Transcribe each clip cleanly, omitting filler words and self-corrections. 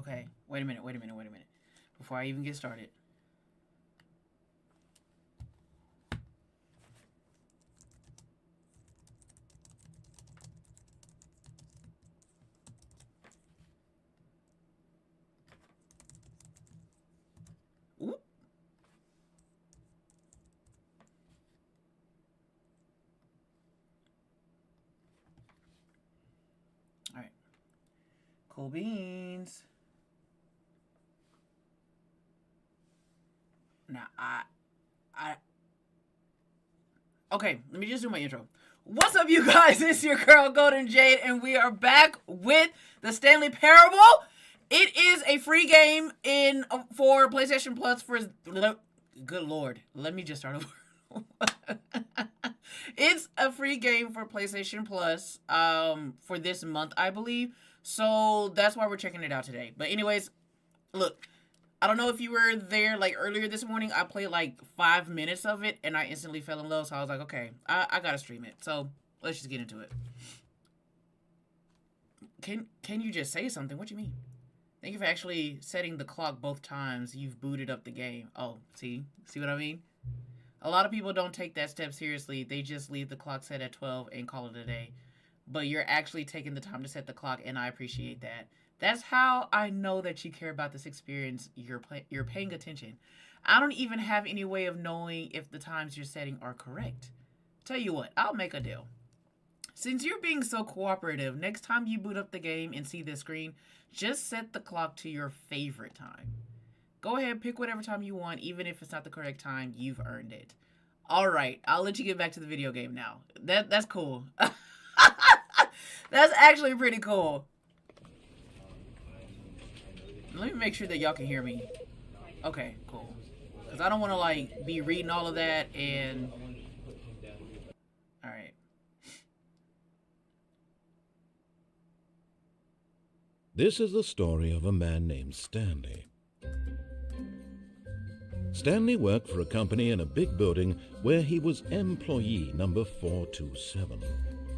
Okay, wait a minute. Before I even get started. Oop. All right. Cool beans. Now, okay, let me just do my intro. What's up, you guys? It's your girl, Golden Jade, and we are back with the Stanley Parable. It is a free game for PlayStation Plus for... Good Lord. Let me just start over. It's a free game for PlayStation Plus for this month, I believe. So that's why we're checking it out today. But anyways, look. I don't know if you were there, like, earlier this morning. I played, like, 5 minutes of it, and I instantly fell in love. So I was like, okay, I gotta stream it. So let's just get into it. Can you just say something? What do you mean? Thank you for actually setting the clock both times you've booted up the game. Oh, see what I mean? A lot of people don't take that step seriously. They just leave the clock set at 12 and call it a day. But you're actually taking the time to set the clock, and I appreciate that. That's how I know that you care about this experience. You're paying attention. I don't even have any way of knowing if the times you're setting are correct. Tell you what, I'll make a deal. Since you're being so cooperative, next time you boot up the game and see this screen, just set the clock to your favorite time. Go ahead, pick whatever time you want, even if it's not the correct time. You've earned it. All right, I'll let you get back to the video game now. That's cool. That's actually pretty cool. Let me make sure that y'all can hear me. Okay, cool. Because I don't want to, like, be reading all of that and... Alright. This is the story of a man named Stanley. Stanley worked for a company in a big building where he was employee number 427.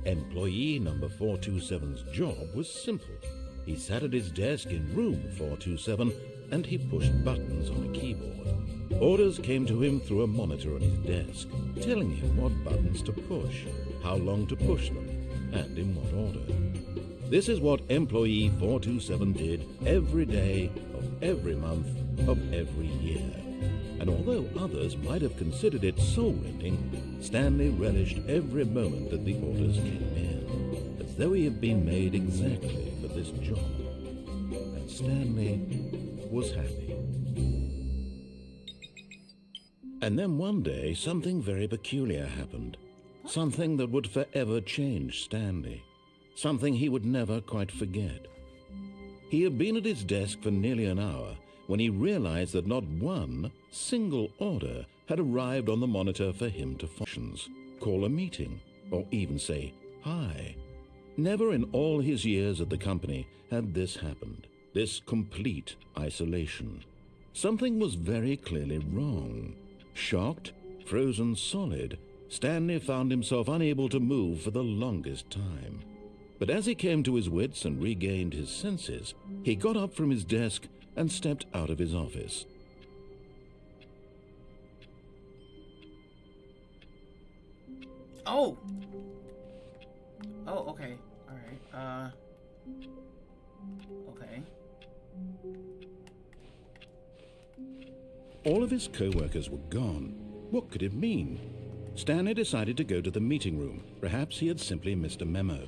Employee number 427's job was simple. He sat at his desk in room 427 and he pushed buttons on a keyboard. Orders came to him through a monitor on his desk, telling him what buttons to push, how long to push them, and in what order. This is what employee 427 did every day of every month of every year. And although others might have considered it soul-rending, Stanley relished every moment that the orders came in, as though he had been made exactly for this job. And Stanley was happy. And then one day, something very peculiar happened. Something that would forever change Stanley. Something he would never quite forget. He had been at his desk for nearly an hour when he realized that not one single order had arrived on the monitor for him to functions, call a meeting, or even say hi. Never in all his years at the company had this happened, this complete isolation. Something was very clearly wrong. Shocked, frozen solid, Stanley found himself unable to move for the longest time. But as he came to his wits and regained his senses, he got up from his desk and stepped out of his office. Oh, okay. All right. Okay. All of his co-workers were gone. What could it mean? Stanley decided to go to the meeting room. Perhaps he had simply missed a memo.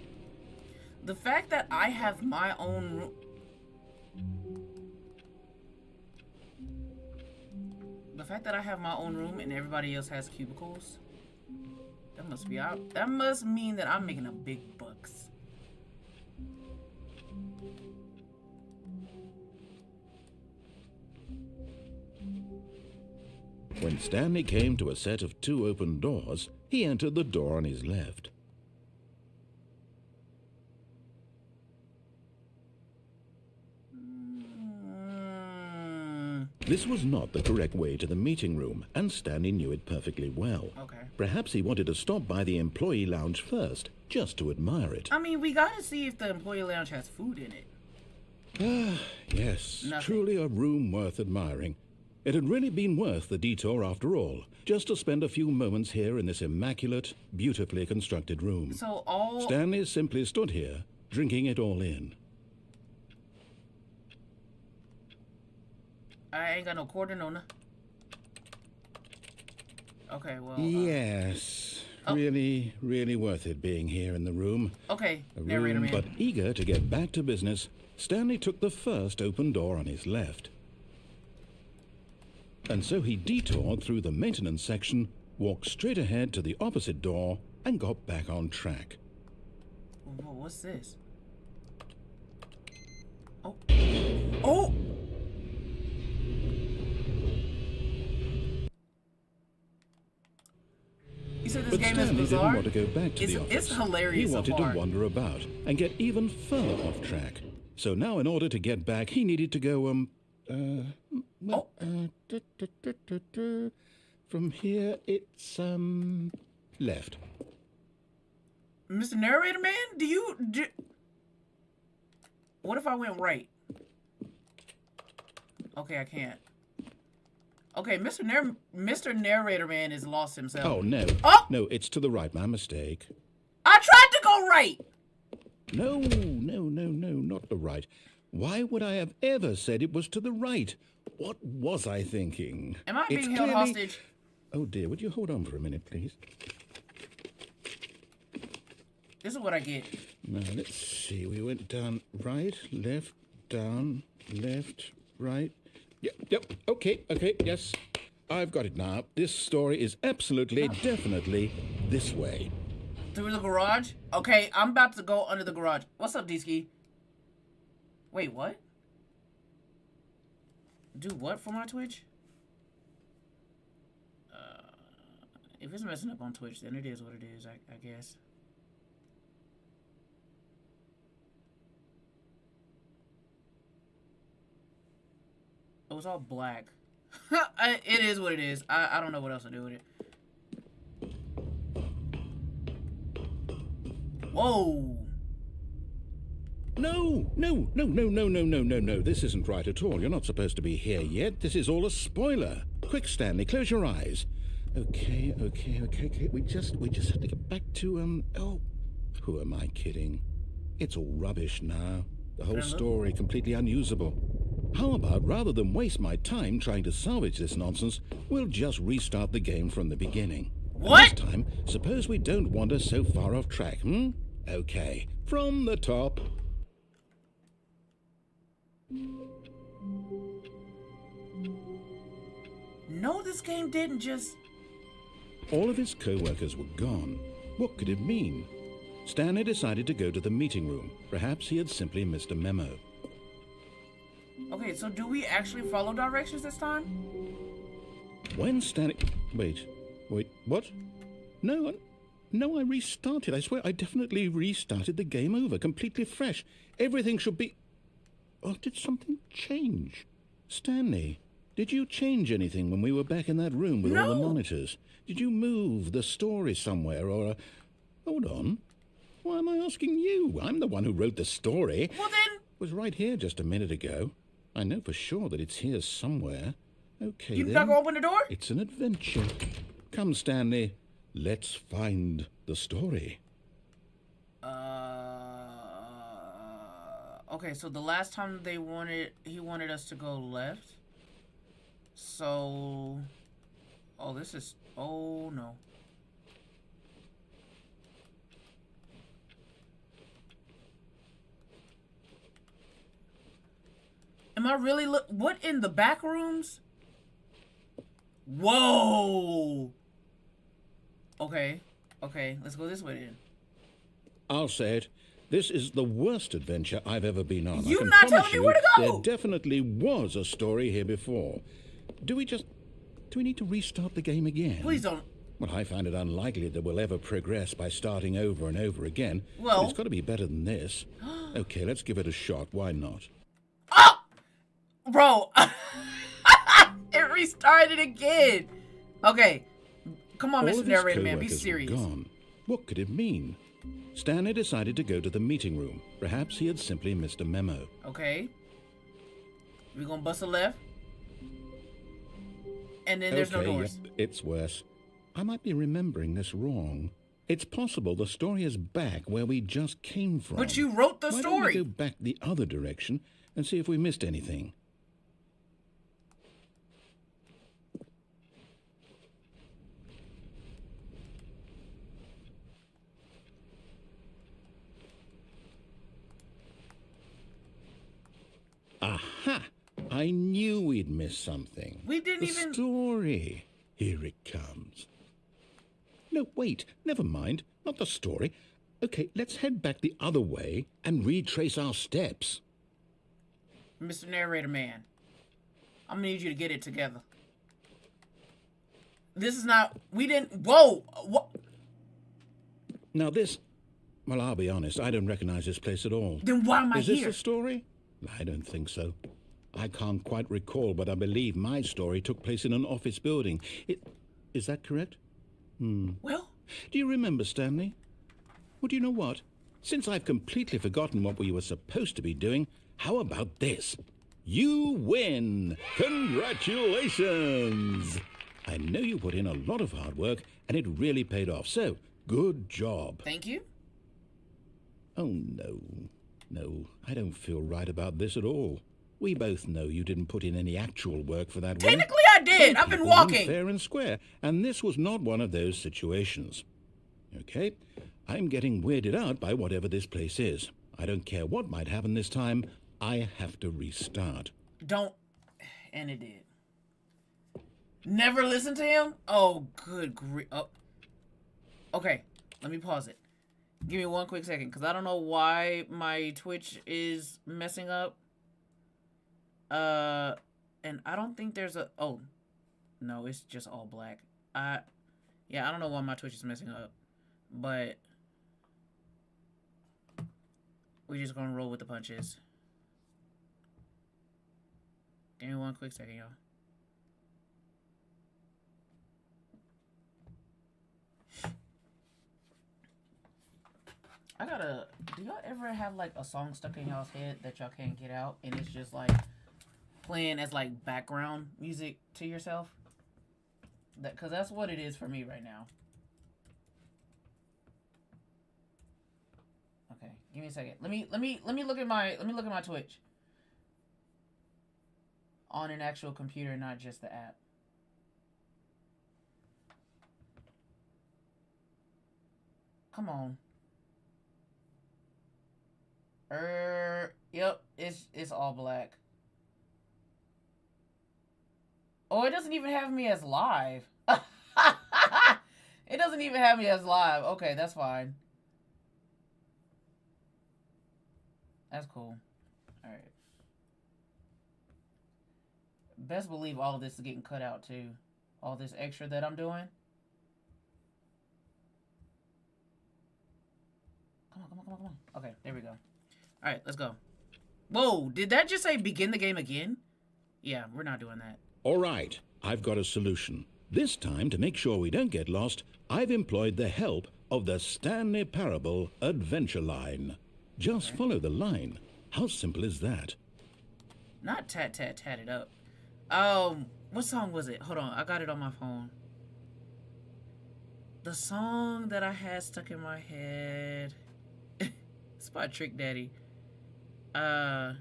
The fact that I have my own room... The fact that I have my own room and everybody else has cubicles, that must be out. That must mean that I'm making a big bucks. When Stanley came to a set of 2 open doors, he entered the door on his left. This was not the correct way to the meeting room, and Stanley knew it perfectly well. Okay. Perhaps he wanted to stop by the employee lounge first, just to admire it. I mean, we gotta see if the employee lounge has food in it. Ah, yes, Nothing. truly a room worth admiring. It had really been worth the detour after all, just to spend a few moments here in this immaculate, beautifully constructed room. So all... Stanley simply stood here, drinking it all in. I ain't got no quarter, no nothing. Okay, well... Yes, really, really worth it being here in the room. Okay, A narrator room, man. but eager to get back to business, Stanley took the first open door on his left. And so he detoured through the maintenance section, walked straight ahead to the opposite door, and got back on track. What's this? Oh. Oh! You said this But game Stanley is didn't bizarre? want to go back to the office. It's hilarious He so wanted far. to wander about and get even further off track. So now, in order to get back, he needed to go, from here, it's, left. Mr. Narrator Man, what if I went right? Okay, I can't. Okay, Mr. Narrator Man has lost himself. Oh, no. Oh! No, it's to the right. My mistake. I tried to go right! No, not the right. Why would I have ever said it was to the right? What was I thinking? Am I It's being held clearly- hostage? Oh, dear. Would you hold on for a minute, please? This is what I get. Now, let's see. We went down right, left, down, left, right. Yep. Okay, yes. I've got it now. This story is absolutely, definitely this way. Through the garage? Okay, I'm about to go under the garage. What's up, D-Ski? Wait, what? Do what for my Twitch? If it's messing up on Twitch, then it is what it is, I guess. It was all black. It is what it is. I don't know what else to do with it. Whoa! No. This isn't right at all. You're not supposed to be here yet. This is all a spoiler. Quick, Stanley, close your eyes. Okay. We just have to get back to, oh, who am I kidding? It's all rubbish now. The whole story completely unusable. How about, rather than waste my time trying to salvage this nonsense, we'll just restart the game from the beginning. What? This time, suppose we don't wander so far off track, Okay, from the top. No, this game didn't just... All of his co-workers were gone. What could it mean? Stanley decided to go to the meeting room. Perhaps he had simply missed a memo. Okay, so do we actually follow directions this time? When Stanley... Wait, what? No, I restarted. I swear, I definitely restarted the game over, completely fresh. Everything should be... Oh, did something change? Stanley, did you change anything when we were back in that room with all the monitors? Did you move the story somewhere, or... Hold on. Why am I asking you? I'm the one who wrote the story. Well then... It was right here just a minute ago. I know for sure that it's here somewhere. Okay, You then. not gonna open the door? It's an adventure. Come, Stanley. Let's find the story. Okay, so the last time he wanted us to go left. So... Oh, this is... Oh, no. Am I really what in the back rooms? Whoa! Okay, let's go this way then. I'll say it. This is the worst adventure I've ever been on. You're I can not promise telling me where to you, go! There definitely was a story here before. Do we need to restart the game again? Please don't. Well, I find it unlikely that we'll ever progress by starting over and over again. Well... But it's got to be better than this. Okay, let's give it a shot. Why not? Oh! Bro! It restarted again! Okay. Come on, All Mr. of his Narrator Man, be co-workers were serious. gone. What could it mean? Stanley decided to go to the meeting room. Perhaps he had simply missed a memo. Okay. We're gonna bust a left. And then there's no doors. Yep, it's worse. I might be remembering this wrong. It's possible the story is back where we just came from. But you wrote the Why story. Don't we go back the other direction and see if we missed anything? Aha! I knew we'd miss something. We didn't the even... story. Here it comes. No, wait. Never mind. Not the story. Okay, let's head back the other way and retrace our steps. Mr. Narrator Man, I'm gonna need you to get it together. This is not... We didn't... Whoa! What? Now this... Well, I'll be honest. I don't recognize this place at all. Then why am I here? Is this the story? I don't think so. I can't quite recall, but I believe my story took place in an office building. Is that correct? Well... Do you remember, Stanley? Well, do you know what? Since I've completely forgotten what we were supposed to be doing, how about this? You win! Congratulations! I know you put in a lot of hard work, and it really paid off, so good job. Thank you. Oh, no. No, I don't feel right about this at all. We both know you didn't put in any actual work for that one. Technically, I did. I've been walking. Fair and square, and this was not one of those situations. Okay, I'm getting weirded out by whatever this place is. I don't care what might happen this time. I have to restart. Don't. And it did. Never listen to him? Oh, good grief. Oh. Okay, let me pause it. Give me one quick second, because I don't know why my Twitch is messing up. And I don't think there's a... Oh. No, it's just all black. Yeah, I don't know why my Twitch is messing up. But... we're just gonna roll with the punches. Give me one quick second, y'all. Do y'all ever have like a song stuck in y'all's head that y'all can't get out and it's just like playing as like background music to yourself? Cause that's what it is for me right now. Okay, give me a second. Let me look at my Twitch. On an actual computer, not just the app. Come on. Yep, it's all black. Oh, it doesn't even have me as live. It doesn't even have me as live. Okay, that's fine. That's cool. Alright. Best believe all of this is getting cut out too. All this extra that I'm doing. Come on. Okay, there we go. Alright, let's go. Whoa, did that just say begin the game again? Yeah, we're not doing that. All right, I've got a solution. This time, to make sure we don't get lost, I've employed the help of the Stanley Parable Adventure Line. Just follow the line. How simple is that? Not tat it up. What song was it? Hold on, I got it on my phone. The song that I had stuck in my head. It's by Trick Daddy. No,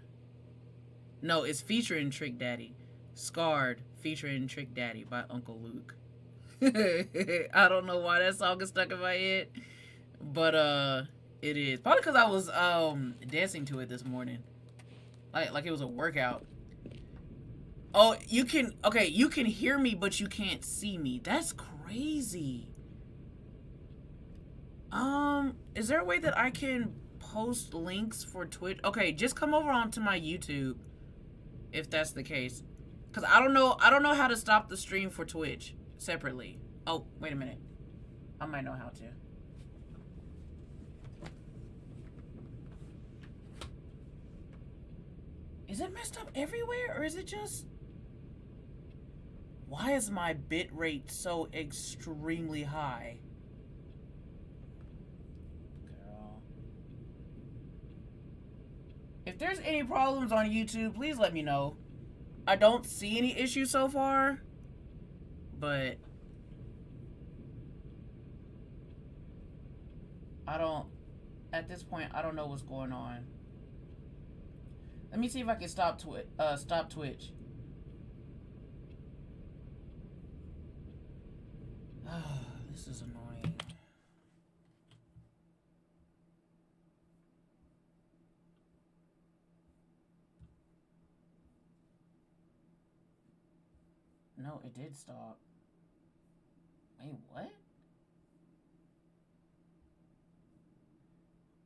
it's featuring Trick Daddy. Scarred, featuring Trick Daddy by Uncle Luke. I don't know why that song is stuck in my head, but it is probably because I was dancing to it this morning, like it was a workout. Oh, you can hear me, but you can't see me. That's crazy. Is there a way that I can post links for Twitch? Okay, just come over onto my YouTube if that's the case. Cause I don't know how to stop the stream for Twitch separately. Oh, wait a minute. I might know how to. Is it messed up everywhere or is it just... Why is my bit rate so extremely high? Girl. If there's any problems on YouTube, please let me know. I don't see any issues so far, but at this point, I don't know what's going on. Let me see if I can stop Twitch. This is annoying. No, it did stop. Wait, what?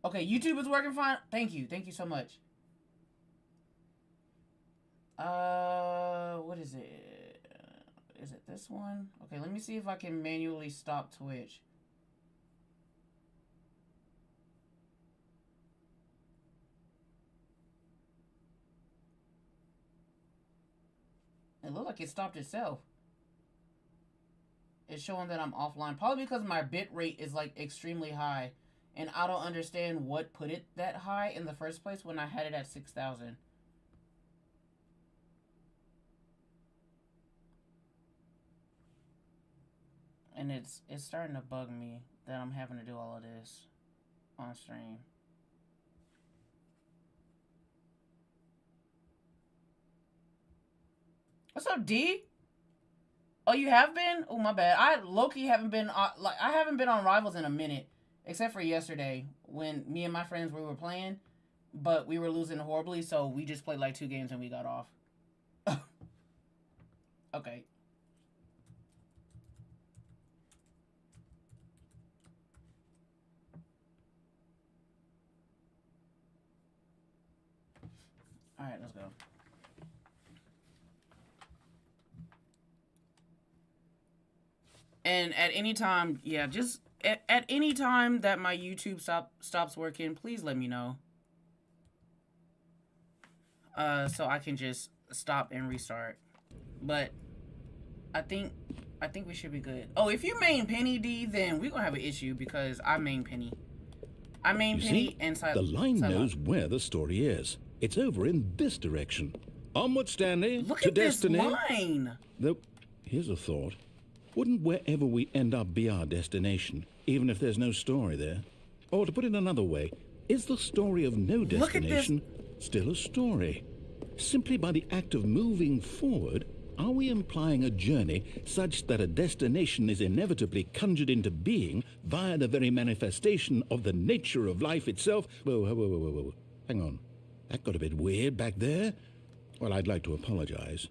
Okay, YouTube is working fine. Thank you so much. What is it? Is it this one? Okay, let me see if I can manually stop Twitch. It looked like it stopped itself. It's showing that I'm offline. Probably because my bit rate is like extremely high. And I don't understand what put it that high in the first place when I had it at 6,000. And it's starting to bug me that I'm having to do all of this on stream. What's up, D? Oh, you have been? Oh, my bad. I low-key haven't been I haven't been on Rivals in a minute, except for yesterday when me and my friends we were playing, but we were losing horribly, so we just played like 2 games and we got off. Okay. All right, let's go. And at any time, yeah, just at any time that my YouTube stops working, please let me know. So I can just stop and restart. But I think we should be good. Oh, if you main Penny D, then we're gonna have an issue because I main Penny. I main Penny and the line knows where the story is. It's over in this direction. Onward, Stanley. Look to at destiny. This line. Though, here's a thought. Wouldn't wherever we end up be our destination, even if there's no story there? Or to put it another way, is the story of no destination still a story? Simply by the act of moving forward, are we implying a journey such that a destination is inevitably conjured into being via the very manifestation of the nature of life itself? Whoa. Hang on. That got a bit weird back there. Well, I'd like to apologize.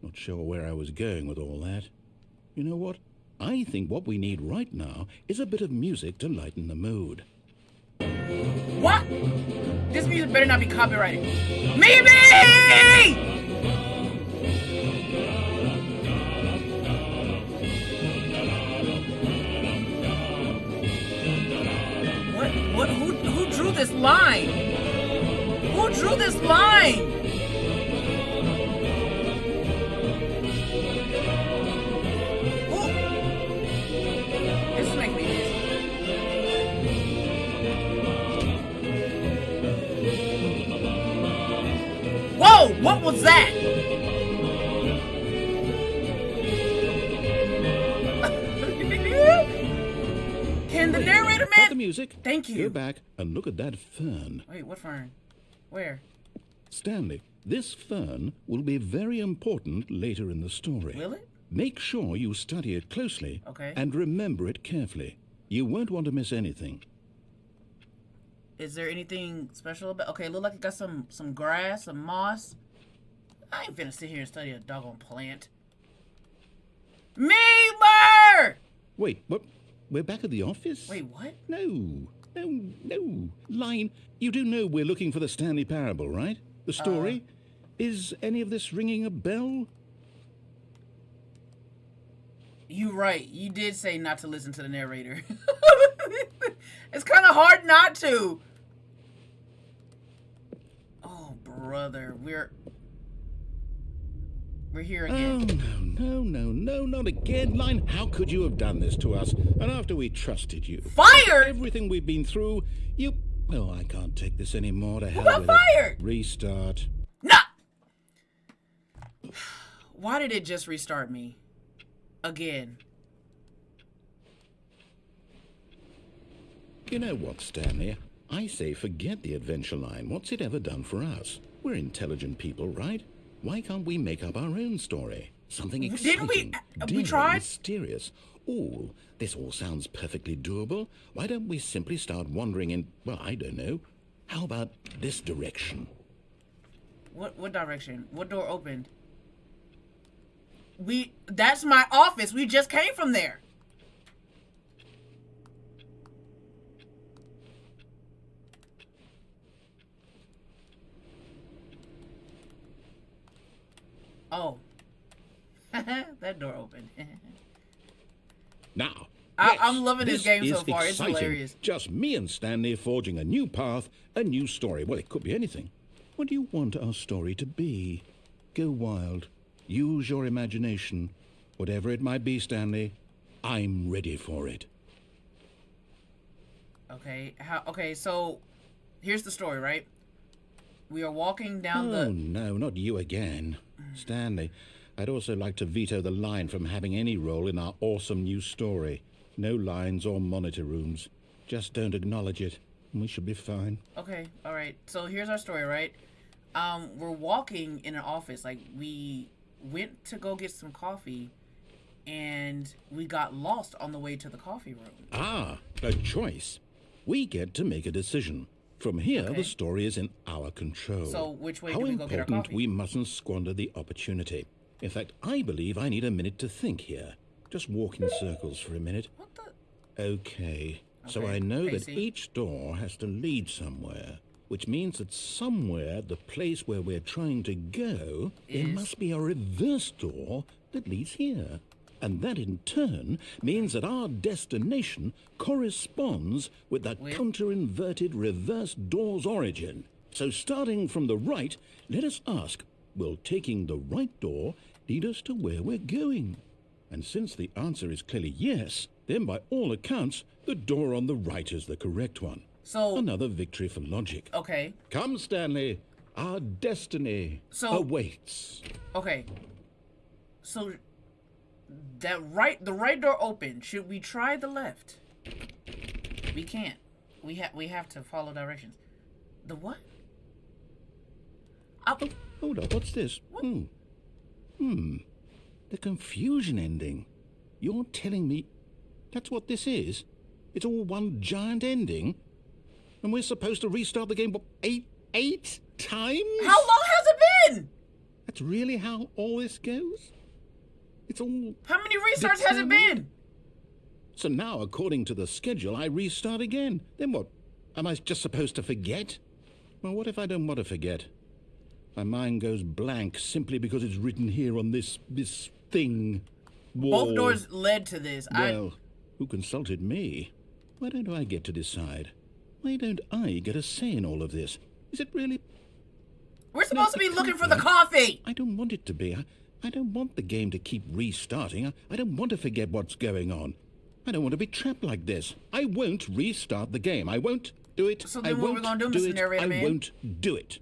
Not sure where I was going with all that. You know what? I think what we need right now is a bit of music to lighten the mood. What? This music better not be copyrighted. Mimi! What? Who drew this line? Who drew this line? This is making me dizzy. Whoa! What was that? Can the narrator man? Cut the music. Thank you. Go back and look at that fern. Wait, what fern? Where? Stanley, this fern will be very important later in the story. Will it? Make sure you study it closely. Okay. And remember it carefully. You won't want to miss anything. Is there anything special about? Okay, look like it got some grass, some moss. I ain't finna sit here and study a doggone plant. Meemer! Wait, what? We're back at the office? Wait, what? No. Line, you do know we're looking for the Stanley Parable, right? The story? Is any of this ringing a bell? You right. You did say not to listen to the narrator. It's kind of hard not to. Oh, brother. We're here again. Oh, no, not again. Line, how could you have done this to us? And after we trusted you. Fired? Everything we've been through, you... Oh, I can't take this anymore. To hell got with fired? it. Restart. No! Why did it just restart me? Again. You know what, Stanley? I say forget the adventure line. What's it ever done for us? We're intelligent people, right? Why can't we make up our own story? Something exciting, Didn't we daring, tried? mysterious. Oh, this all sounds perfectly doable. Why don't we simply start wandering in, well, I don't know. How about this direction? What direction? What door opened? That's my office. We just came from there. Oh. That door opened. Now, I'm loving this game so is far. exciting. It's hilarious. Just me and Stanley forging a new path, a new story. Well, it could be anything. What do you want our story to be? Go wild. Use your imagination. Whatever it might be, Stanley, I'm ready for it. Okay, so here's the story, right? We are walking down Oh, no, not you again. Stanley, I'd also like to veto the line from having any role in our awesome new story. No lines or monitor rooms. Just don't acknowledge it, and we should be fine. Okay, alright. So here's our story, right? We're walking in an office. Like, we went to go get some coffee, and we got lost on the way to the coffee room. Ah, a choice. We get to make a decision. From here, Okay. the story is in our control. So which way How do we go get our important coffee? we mustn't squander the opportunity. In fact, I believe I need a minute to think here. Just walk in circles for a minute. What the? Okay. So Okay, I know that Casey. each door has to lead somewhere, which means that somewhere, the place where we're trying to go, there Is- must be a reverse door that leads here. And that in turn means that our destination corresponds with the counter-inverted reverse door's origin. So starting from the right, let us ask, will taking the right door lead us to where we're going? And since the answer is clearly yes, then by all accounts, the door on the right is the correct one. So, Another victory for logic. okay, Come, Stanley. Our destiny awaits. okay. So, the right door open. Should we try the left? We can't. We have to follow directions. The what? Oh, hold up. What's this? What? The confusion ending. You're telling me that's what this is? It's all one giant ending? And we're supposed to restart the game, what, eight times? How long has it been? That's really how all this goes? It's all... How many restarts has it been? So now, according to the schedule, I restart again. Then what? Am I just supposed to forget? Well, what if I don't want to forget? My mind goes blank simply because it's written here on this thing. Wall. Both doors led to this. Well, who consulted me? Why don't I get to decide? Why don't I get a say in all of this? Is it really... We're supposed to be looking for the coffee. I don't want it to be. I don't want the game to keep restarting. I don't want to forget what's going on. I don't want to be trapped like this. I won't restart the game. I won't do it. So then I what won't we're gonna do, do Mr. it. Narrator I Man? won't do it.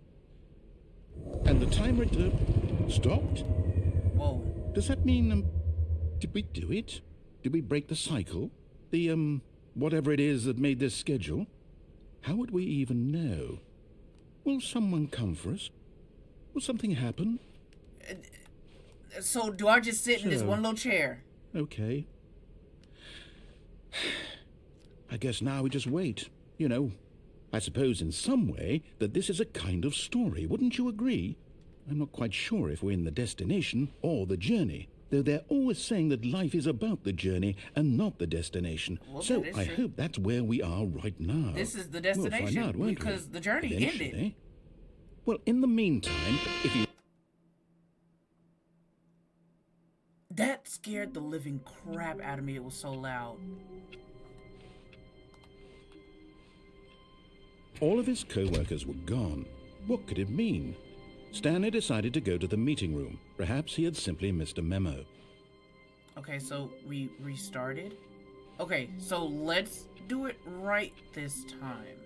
And the timer stopped? Whoa. Does that mean, did we do it? Did we break the cycle? The, whatever it is that made this schedule? How would we even know? Will someone come for us? Will something happen? So do I just sit in this So- one little chair? Okay. I guess now we just wait. You know, I suppose in some way that this is a kind of story. Wouldn't you agree? I'm not quite sure if we're in the destination or the journey, though they're always saying that life is about the journey and not the destination. Well, so that is I true. hope that's where we are right now. This is the We'll find destination out, won't we? because the journey Eventually. ended. Well, in the meantime, if you... That scared the living crap out of me. It was so loud. All of his co-workers were gone. What could it mean? Stanley decided to go to the meeting room. Perhaps he had simply missed a memo. Okay, so we restarted. Okay, so let's do it right this time.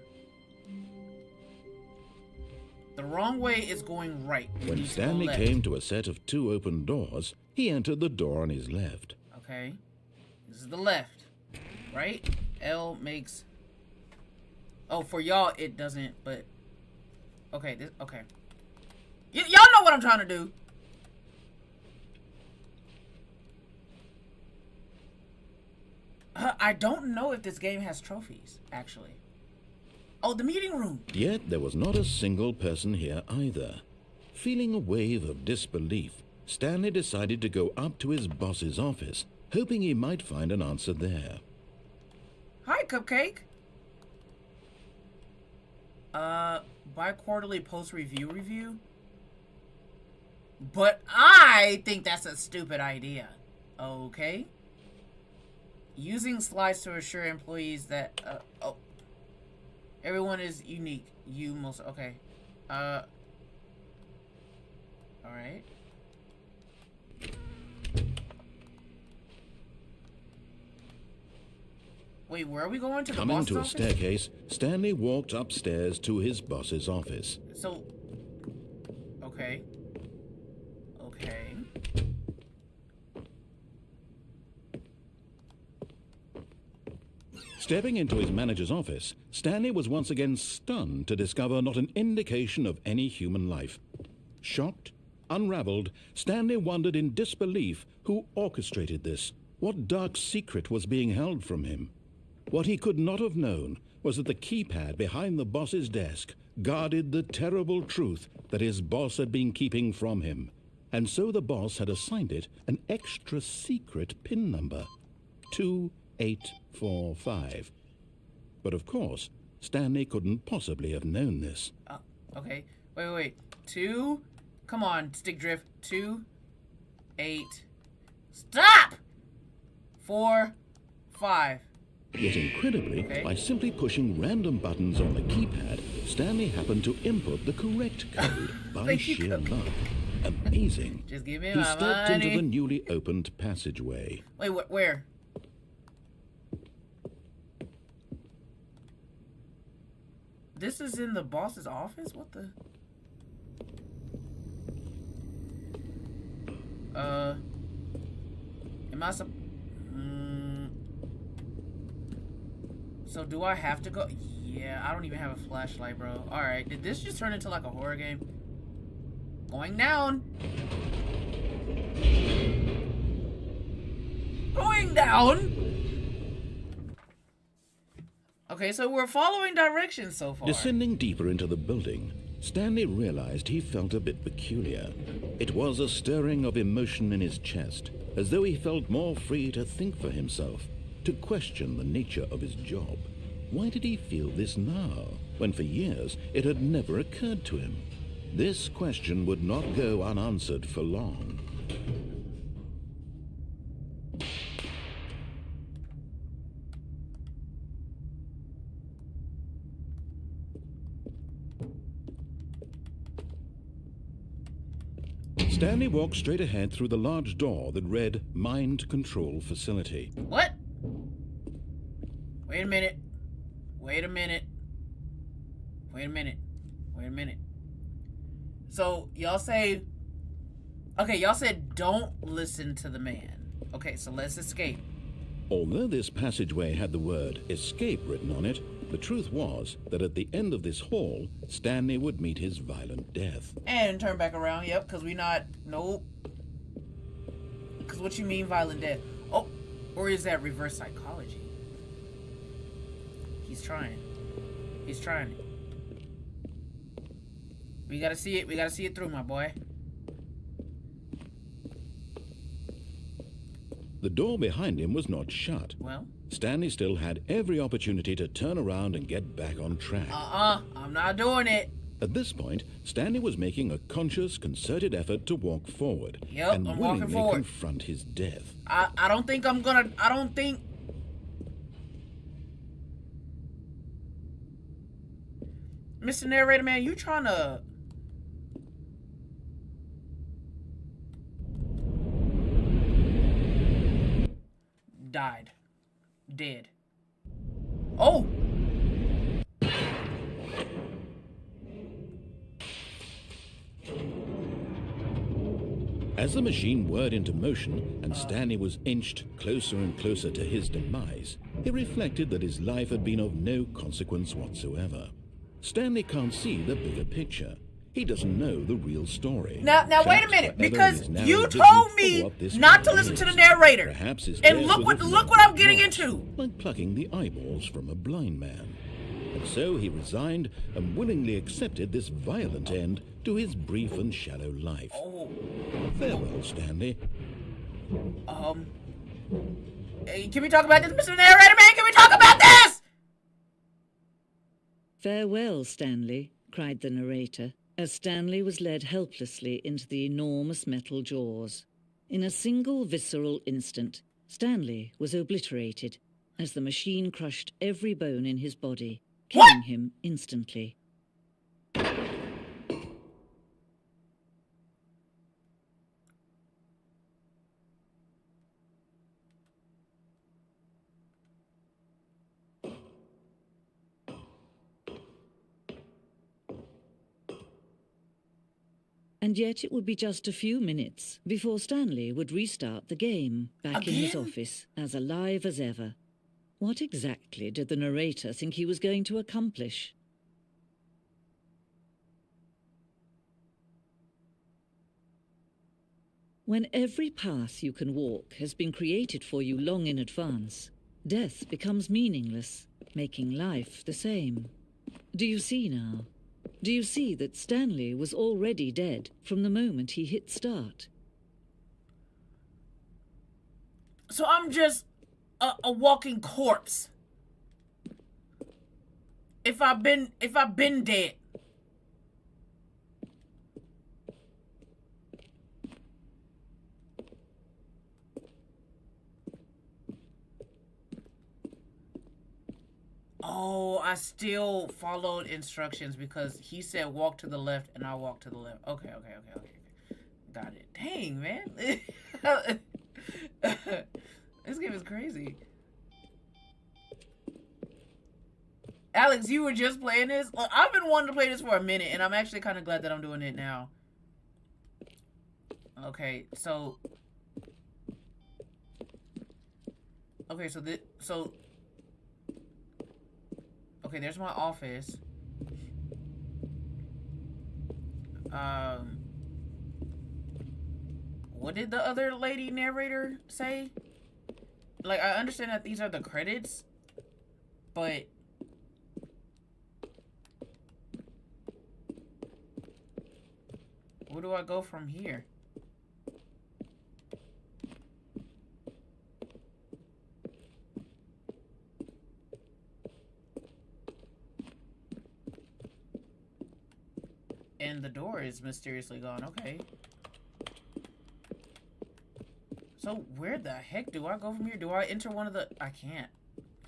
The wrong way is going right. We When need to go Stanley left. came to a set of 2 open doors, he entered the door on his left. Okay. This is the left. Right? L makes... Oh, for y'all, it doesn't, but... Okay, this... Okay. Y'all know what I'm trying to do. I don't know if this game has trophies, actually. Oh, the meeting room. Yet there was not a single person here either. Feeling a wave of disbelief, Stanley decided to go up to his boss's office, hoping he might find an answer there. Hi, Cupcake. Bi-quarterly post-review? But I think that's a stupid idea. Okay. Using slides to assure employees that, everyone is unique. You most, okay. Alright. Wait, where are we going to? The Coming boss's to a office? staircase, Stanley walked upstairs to his boss's office. So, okay. Okay. Stepping into his manager's office, Stanley was once again stunned to discover not an indication of any human life. Shocked, unraveled, Stanley wondered in disbelief who orchestrated this, what dark secret was being held from him. What he could not have known was that the keypad behind the boss's desk guarded the terrible truth that his boss had been keeping from him, and so the boss had assigned it an extra secret PIN number, 2845. But of course, Stanley couldn't possibly have known this. Okay. Wait. 2. Come on, stick drift. 2, 8. Stop! 4, 5. Yet incredibly, Okay. by simply pushing random buttons on the keypad, Stanley happened to input the correct code by Thank you, sheer Cookie. luck. Amazing. Just give me He my stepped money. into the newly opened passageway. Wait, where? This is in the boss's office? What the? Am I So do I have to go? Yeah, I don't even have a flashlight, bro. Alright, did this just turn into like a horror game? Going down! Going down! Okay, so we're following directions so far. Descending deeper into the building, Stanley realized he felt a bit peculiar. It was a stirring of emotion in his chest, as though he felt more free to think for himself, to question the nature of his job. Why did he feel this now, when for years it had never occurred to him? This question would not go unanswered for long. Stanley walked straight ahead through the large door that read Mind Control Facility. What? Wait a minute. Wait a minute. Wait a minute. Wait a minute. So, y'all say... Okay, y'all said don't listen to the man. Okay, so let's escape. Although this passageway had the word escape written on it, the truth was that at the end of this hall, Stanley would meet his violent death. And turn back around, yep, because we not... Nope. Because what you mean violent death? Oh, or is that reverse psychology? He's trying. He's trying it. We gotta see it. We gotta see it through, my boy. The door behind him was not shut. Well? Stanley still had every opportunity to turn around and get back on track. I'm not doing it. At this point, Stanley was making a conscious, concerted effort to walk forward. Yep, and I'm walking willingly forward. confront his death. I don't think I'm gonna... I don't think... Mr. Narrator, man, you trying to... Died. Dead. Oh! As the machine whirred into motion and Stanley was inched closer and closer to his demise, he reflected that his life had been of no consequence whatsoever. Stanley can't see the bigger picture. He doesn't know the real story. Now wait a Trapped minute, forever because in his narrow you vision told of me what this not to world listen to the is. narrator. Perhaps his And death look was what a I'm getting loss, into. like plucking the eyeballs from a blind man. And so he resigned and willingly accepted this violent end to his brief and shallow life. Oh. Farewell, Stanley. Hey, can we talk about this, Mr. Narrator Man? Can we talk about this? Farewell, Stanley, cried the narrator, as Stanley was led helplessly into the enormous metal jaws. In a single visceral instant, Stanley was obliterated as the machine crushed every bone in his body, killing him instantly. And yet it would be just a few minutes before Stanley would restart the game, back in his office, as alive as ever. What exactly did the narrator think he was going to accomplish? When every path you can walk has been created for you long in advance, death becomes meaningless, making life the same. Do you see now? Do you see that Stanley was already dead from the moment he hit start? So I'm just a walking corpse. If I've been dead. Oh, I still followed instructions because he said walk to the left and I walked to the left. Okay. Got it. Dang, man. This game is crazy. Alex, you were just playing this? Look, I've been wanting to play this for a minute and I'm actually kind of glad that I'm doing it now. Okay, so... Okay, okay, there's my office. What did the other lady narrator say? Like, I understand that these are the credits, but... where do I go from here? And the door is mysteriously gone. Okay. So where the heck do I go from here? Do I enter one of the... I can't.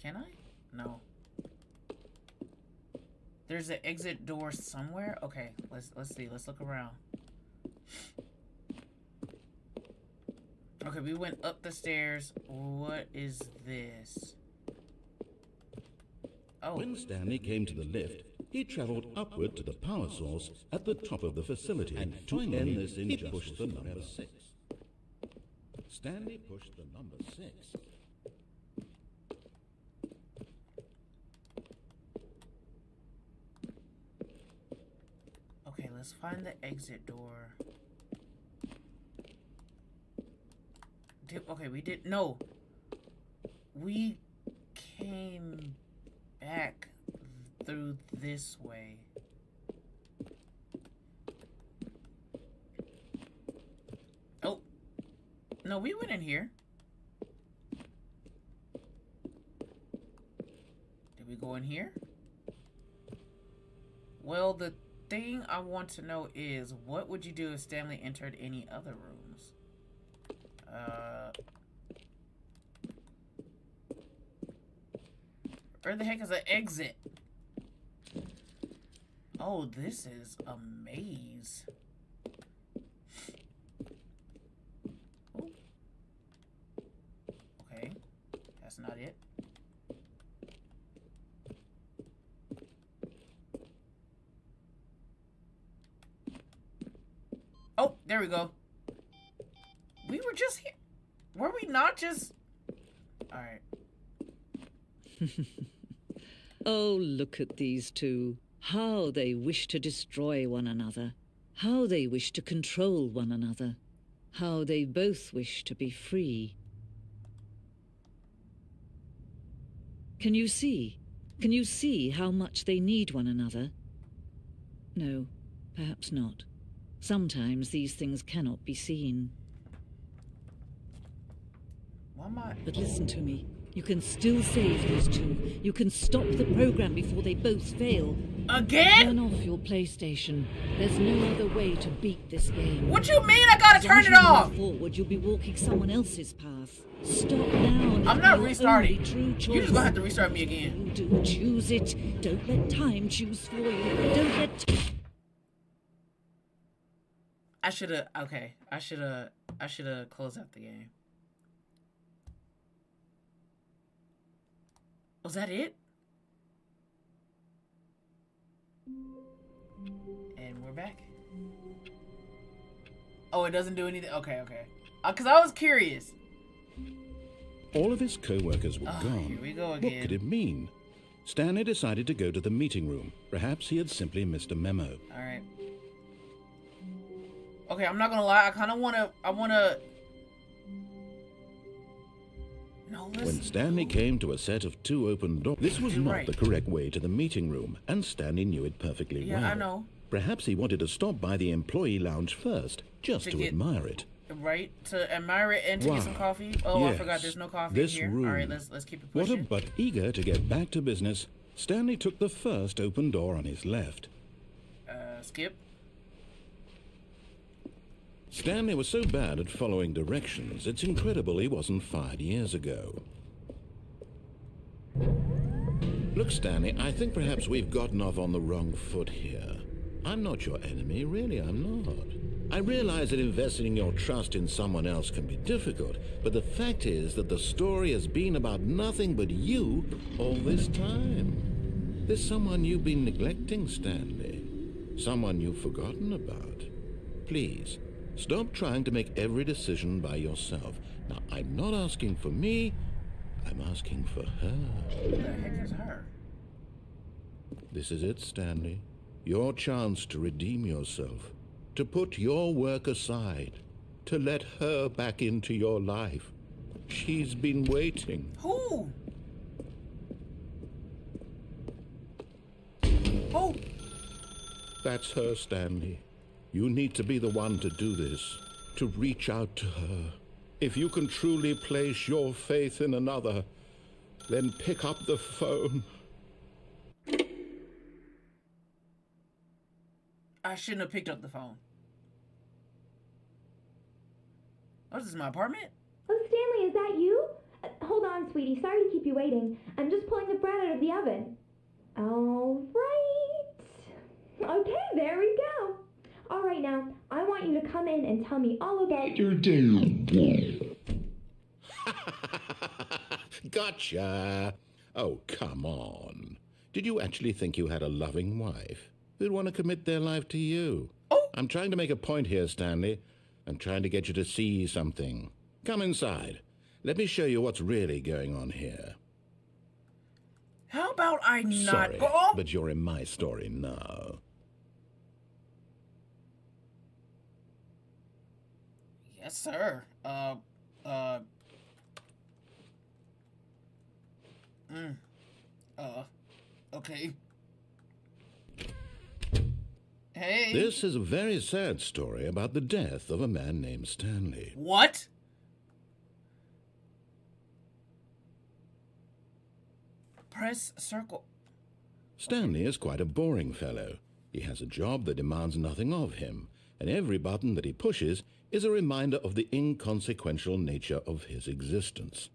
Can I? No. There's an exit door somewhere? Okay, let's see. Let's look around. Okay, we went up the stairs. What is this? Oh. When Stanley came to the lift, he travelled upward to the power source at the top of the facility, and to end this injustice, he pushed the number 6. Stanley pushed the number 6. Okay, let's find the exit door. Okay, we did... No. We came back through this way. Oh. No, we went in here. Did we go in here? Well, the thing I want to know is, what would you do if Stanley entered any other rooms? Where the heck is the exit? Oh, this is a maze. Oh. Okay, that's not it. Oh, there we go. We were just here. Were we not just... Alright. Oh, look at these two. How they wish to destroy one another. How they wish to control one another. How they both wish to be free. Can you see? Can you see how much they need one another? No, perhaps not. Sometimes these things cannot be seen. Why am I... But listen to me. You can still save these two. You can stop the program before they both fail. Again? Turn off your PlayStation. There's no other way to beat this game. What you mean I gotta turn it off? Forward, you'll be walking someone else's path. Stop now. I'm not restarting. True choice. You're just gonna have to restart me again. You do choose it. Don't let time choose for you. Don't let... I should've... Okay. I should've closed out the game. Was that it? And we're back. Oh, it doesn't do anything? Okay, okay. Because I was curious. All of his co-workers were gone. Here we go What again. could it mean? Stanley decided to go to the meeting room. Perhaps he had simply missed a memo. Alright. Okay, I'm not gonna lie. I kind of want to... No, listen. When Stanley came to a set of 2 open doors, this was not right. the correct way to the meeting room, and Stanley knew it perfectly well. Yeah, I know. Perhaps he wanted to stop by the employee lounge first, just to admire it. Right? To admire it and to get some coffee? Oh, yes. I forgot there's no coffee This here. room. Alright, let's keep it What pushing. but eager to get back to business, Stanley took the first open door on his left. Skip. Stanley was so bad at following directions, it's incredible he wasn't fired years ago. Look, Stanley, I think perhaps we've gotten off on the wrong foot here. I'm not your enemy, really, I'm not. I realize that investing your trust in someone else can be difficult, but the fact is that the story has been about nothing but you all this time. There's someone you've been neglecting, Stanley. Someone you've forgotten about. Please, stop trying to make every decision by yourself. Now, I'm not asking for me, I'm asking for her. Who the heck is her? This is it, Stanley. Your chance to redeem yourself. To put your work aside. To let her back into your life. She's been waiting. Who? Who? That's her, Stanley. You need to be the one to do this. To reach out to her. If you can truly place your faith in another, then pick up the phone. I shouldn't have picked up the phone. Oh, this is my apartment? Oh, Stanley, is that you? Hold on, sweetie. Sorry to keep you waiting. I'm just pulling the bread out of the oven. All right. Okay, there we go. All right, now, I want you to come in and tell me all about your day. Gotcha. Oh, come on. Did you actually think you had a loving wife who'd want to commit their life to you? Oh! I'm trying to make a point here, Stanley. I'm trying to get you to see something. Come inside. Let me show you what's really going on here. How about I not... Sorry, Oh! but you're in my story now. Yes, sir. Okay. Hey. This is a very sad story about the death of a man named Stanley. What? Press circle. Stanley is quite a boring fellow. He has a job that demands nothing of him, and every button that he pushes is a reminder of the inconsequential nature of his existence.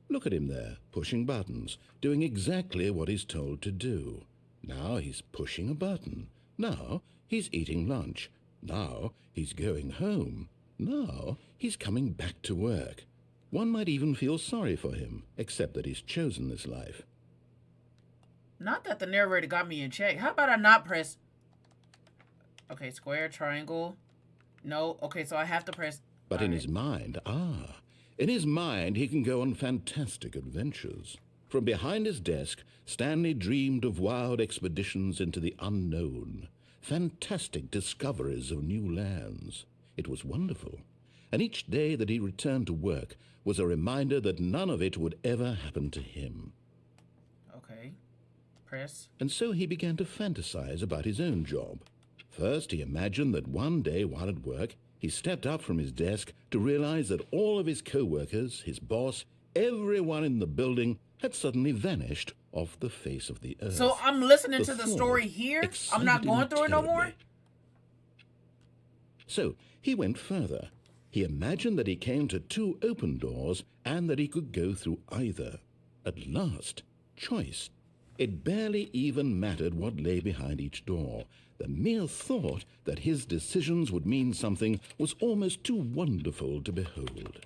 Look at him there, pushing buttons, doing exactly what he's told to do. Now he's pushing a button. Now he's eating lunch. Now he's going home. Now he's coming back to work. One might even feel sorry for him, except that he's chosen this life. Not that the narrator got me in check. How about I not press... Okay, square, triangle. No. Okay, so I have to press... But in his mind, he can go on fantastic adventures. From behind his desk, Stanley dreamed of wild expeditions into the unknown, fantastic discoveries of new lands. It was wonderful, and each day that he returned to work was a reminder that none of it would ever happen to him. Okay. Press. And so he began to fantasize about his own job. First, he imagined that one day while at work, he stepped up from his desk to realize that all of his co-workers, his boss, everyone in the building had suddenly vanished off the face of the earth. So I'm listening to the story here? I'm not going through it no more? So he went further. He imagined that he came to 2 open doors and that he could go through either. At last, choice. It barely even mattered what lay behind each door. The mere thought that his decisions would mean something was almost too wonderful to behold.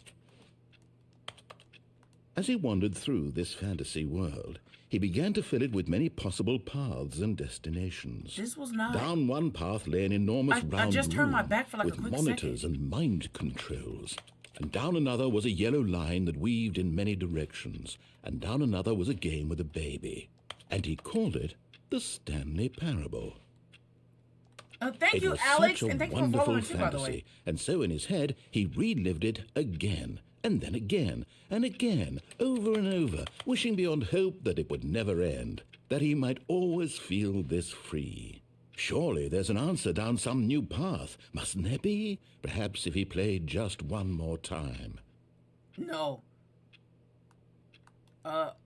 As he wandered through this fantasy world, he began to fill it with many possible paths and destinations. This was not... Down one path lay an enormous round I just turned my room back for like with a quick monitors second. and mind controls. And down another was a yellow line that weaved in many directions. And down another was a game with a baby. And he called it the Stanley Parable. Thank you, Alex, and thank you for following too, by the way. And so in his head, he relived it again, and then again, and again, over and over, wishing beyond hope that it would never end, that he might always feel this free. Surely there's an answer down some new path, mustn't there be? Perhaps if he played just one more time. No. But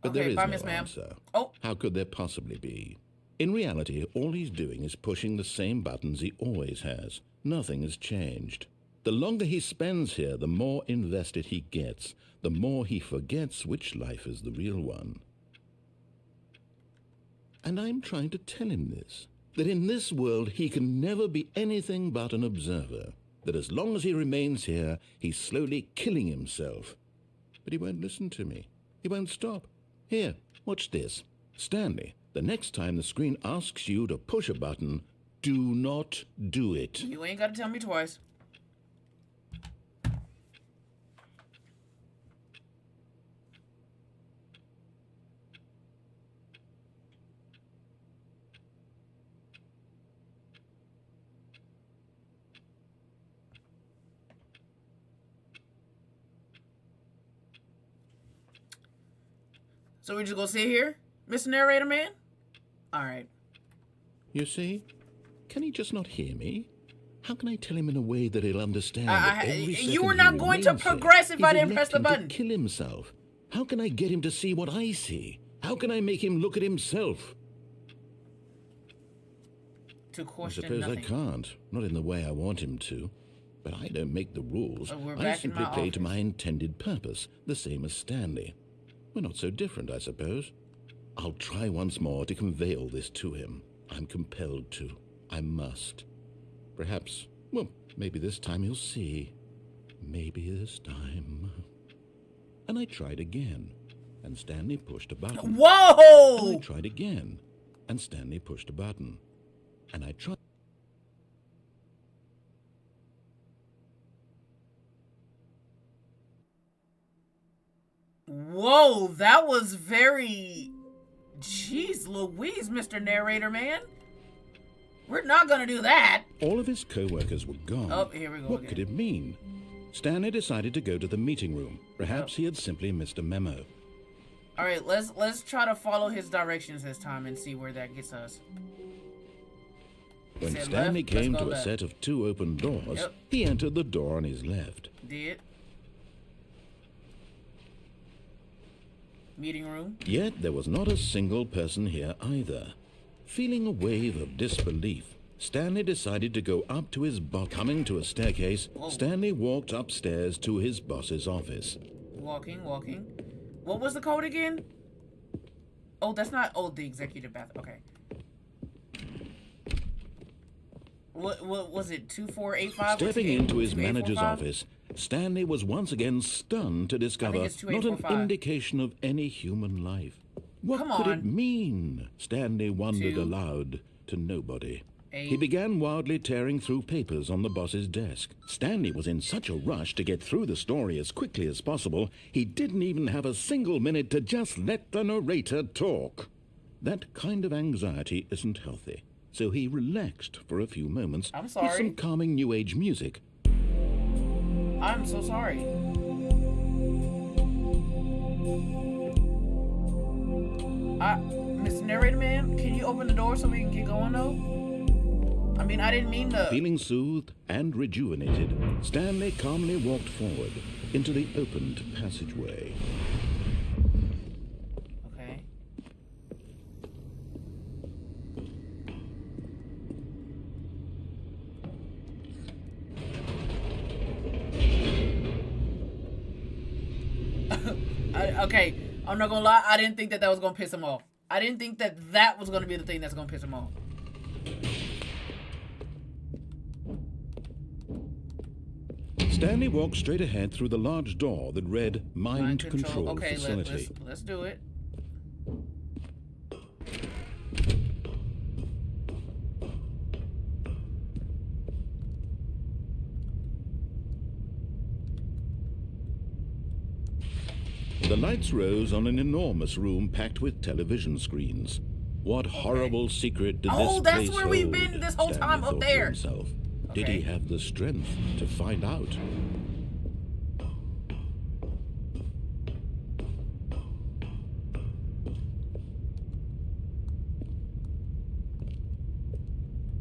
okay, there is bye, no Miss Ma'am. answer. Oh. How could there possibly be? In reality, all he's doing is pushing the same buttons he always has. Nothing has changed. The longer he spends here, the more invested he gets, the more he forgets which life is the real one. And I'm trying to tell him this, that in this world he can never be anything but an observer, that as long as he remains here, he's slowly killing himself. But he won't listen to me. He won't stop. Here, watch this. Stanley, the next time the screen asks you to push a button, do not do it. You ain't got to tell me twice. So we just gonna sit here, Mr. Narrator Man? Alright. You see? Can he just not hear me? How can I tell him in a way that he'll understand that every second you were he not going to remains here, progress if I he's didn't press the electing button. to kill himself. How can I get him to see what I see? How can I make him look at himself? To I question suppose nothing. I can't. Not in the way I want him to. But I don't make the rules. We're I back in simply my play to office. my intended purpose, the same as Stanley. We're not so different, I suppose. I'll try once more to convey all this to him. I'm compelled to. I must. Perhaps, well, maybe this time he'll see. Maybe this time. And I tried again, and Stanley pushed a button. And Whoa! I tried again, and Stanley pushed a button. And I tried. Whoa, that was very... Jeez Louise, Mr. Narrator Man. We're not gonna do that. All of his co-workers were gone. Oh, here we go What again. could it mean? Stanley decided to go to the meeting room. Perhaps he had simply missed a memo. All right, let's try to follow his directions this time and see where that gets us. When Said Stanley left, let's came go to a left. set of 2 open doors, Yep. he entered the door on his left. Did. Meeting room. Yet there was not a single person here either. Feeling a wave of disbelief, Stanley decided to go up to his boss. Coming to a staircase, Whoa. Stanley walked upstairs to his boss's office. Walking. What was the code again? Oh, that's not... Oh, the executive bathroom. Okay. What was it? 2485? Stepping into his manager's office, Stanley was once again stunned to discover it's not an 2845. indication of any human life. What Come could it on. mean? Stanley wondered 2, aloud to nobody. He began wildly tearing through papers on the boss's desk. Stanley was in such a rush to get through the story as quickly as possible, he didn't even have a single minute to just let the narrator talk. That kind of anxiety isn't healthy, so he relaxed for a few moments I'm with sorry. some calming New Age music. I'm so sorry. Mr. Narrator Man, can you open the door so we can get going though? I mean, I didn't mean to... Feeling soothed and rejuvenated, Stanley calmly walked forward into the opened passageway. Okay. Okay, I'm not gonna lie, I didn't think that was gonna piss him off. I didn't think that was gonna be the thing that's gonna piss him off. Stanley walked straight ahead through the large door that read Mind Control Okay, Facility. let's do it. The lights rose on an enormous room packed with television screens. What horrible secret did this place hold? Oh, that's where we've been this whole time, up there. Himself. Did he have the strength to find out?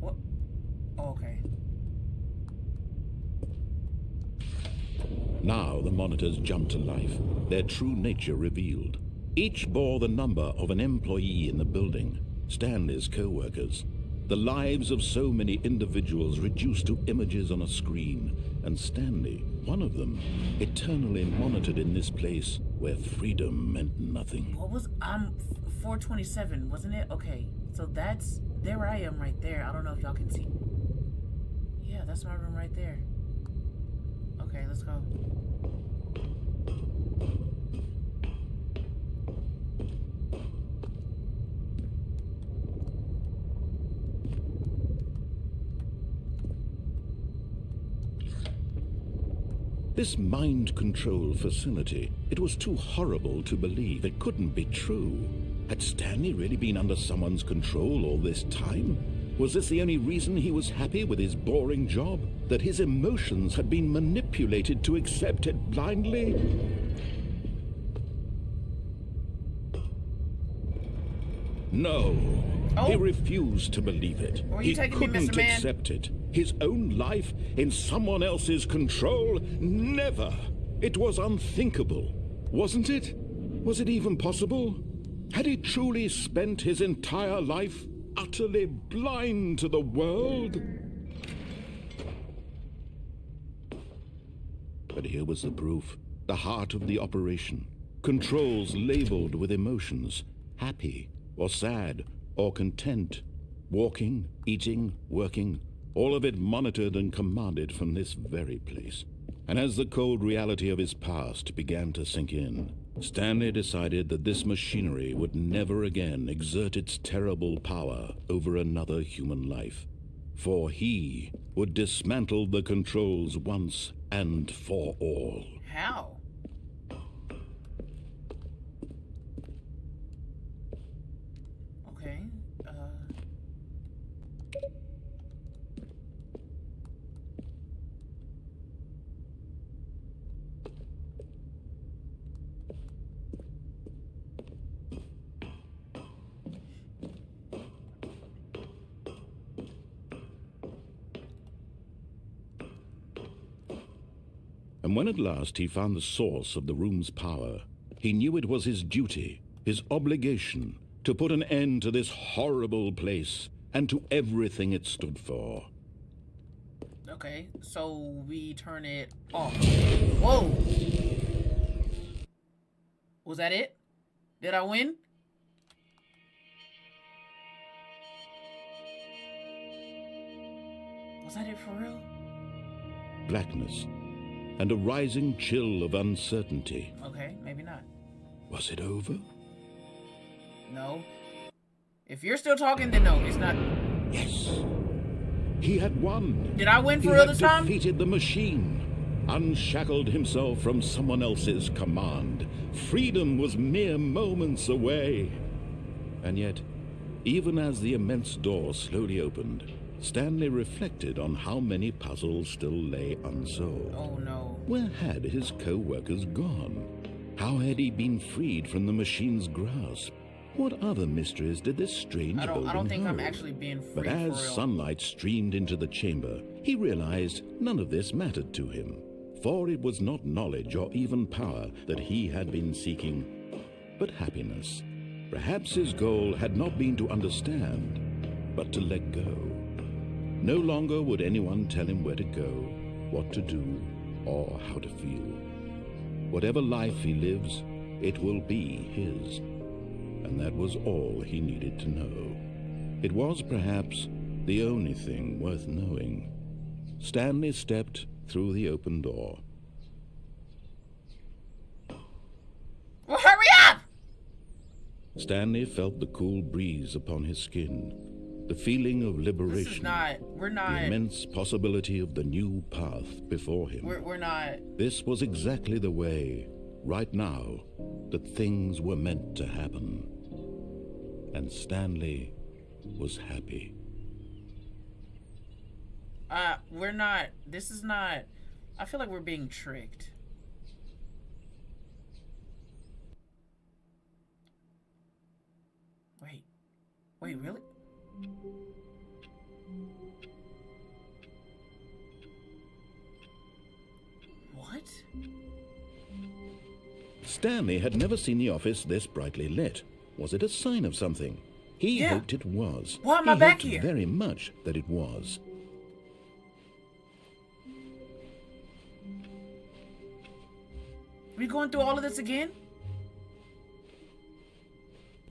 What? Oh, okay. Now the monitors jumped to life, their true nature revealed. Each bore the number of an employee in the building, Stanley's co-workers. The lives of so many individuals reduced to images on a screen, and Stanley, one of them, eternally monitored in this place where freedom meant nothing. What was 427, wasn't it? Okay, so that's there I am right there. I don't know if y'all can see. Yeah, that's my room right there. Okay, let's go. This mind control facility, it was too horrible to believe. It couldn't be true. Had Stanley really been under someone's control all this time? Was this the only reason he was happy with his boring job? That his emotions had been manipulated to accept it blindly? No. Oh. He refused to believe it. He couldn't accept it. His own life in someone else's control? Never. It was unthinkable, wasn't it? Was it even possible? Had he truly spent his entire life utterly blind to the world? But here was the proof. The heart of the operation. Controls labeled with emotions. Happy or sad or content. Walking, eating, working. All of it monitored and commanded from this very place. And as the cold reality of his past began to sink in, Stanley decided that this machinery would never again exert its terrible power over another human life. For he would dismantle the controls once and for all. How? Okay, And when at last he found the source of the room's power, he knew it was his duty, his obligation, to put an end to this horrible place and to everything it stood for. okay, so we turn it off. Whoa! Was that it? Did I win? Was that it for real? Blackness and a rising chill of uncertainty. Okay, maybe not. Was it over? No. If you're still talking, then no, it's not. Yes. He had won. Did I win He for real had this time? defeated the machine, unshackled himself from someone else's command. Freedom was mere moments away. And yet, even as the immense door slowly opened, Stanley reflected on how many puzzles still lay unsolved. Oh no. Where had his co-workers gone? How had he been freed from the machine's grasp? What other mysteries did this strange building I don't think hold? I'm actually being free But as for real. sunlight streamed into the chamber, he realized none of this mattered to him, for it was not knowledge or even power that he had been seeking, but happiness. Perhaps his goal had not been to understand, but to let go. No longer would anyone tell him where to go, what to do, or how to feel. Whatever life he lives, it will be his. And that was all he needed to know. It was perhaps the only thing worth knowing. Stanley stepped through the open door. Well, hurry up! Stanley felt the cool breeze upon his skin, the feeling of liberation. This is not. We're not. The immense possibility of the new path before him. We're not. This was exactly the way, right now, that things were meant to happen. And Stanley was happy. We're not. This is not. I feel like we're being tricked. Wait, really? What? Stanley had never seen the office this brightly lit. Was it a sign of something? He Yeah. hoped it was. Why am I He back hoped here? very much that it was. We going through all of this again?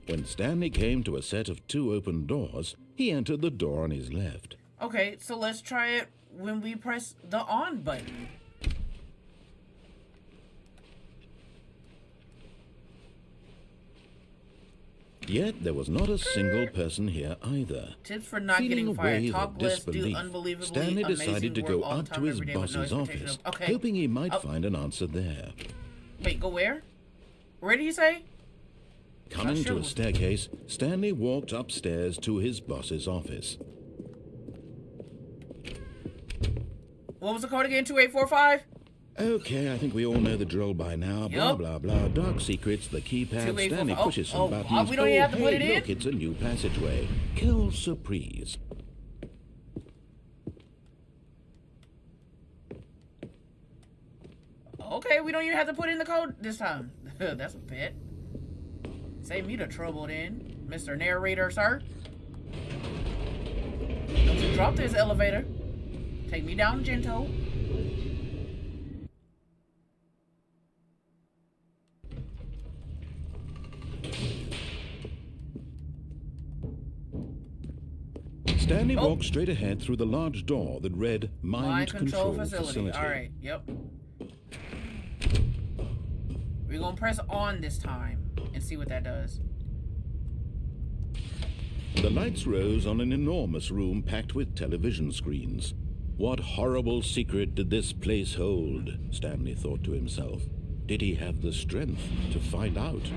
When Stanley came to a set of 2 open doors, he entered the door on his left. Okay, so let's try it when we press the on button. Yet there was not a single person here either. Tips for not Feeling getting a fired. wave Talk of less, do disbelief, unbelievably Stanley amazing decided to work go all the up to time, his every day with no boss's expectation office, of- Okay. hoping he might Oh. find an answer there. Wait, go where? Where did he say? Coming sure. to a staircase, Stanley walked upstairs to his boss's office. What was the code again? 2845? Okay, I think we all know the drill by now. Blah, Yup. blah, blah. Dark secrets, the keypad. 2845. Stanley pushes some buttons. We don't even have to put it in? Look, it's a new passageway. Kill surprise. Okay, we don't even have to put in the code this time. That's a bet. Save me the trouble then, Mr. Narrator, sir. Don't you drop this elevator. Take me down, Gento. Stanley Oh. walked straight ahead through the large door that read Mind Control Facility. Alright, yep. We're gonna press on this time and see what that does. The lights rose on an enormous room packed with television screens. What horrible secret did this place hold? Stanley thought to himself. Did he have the strength to find out?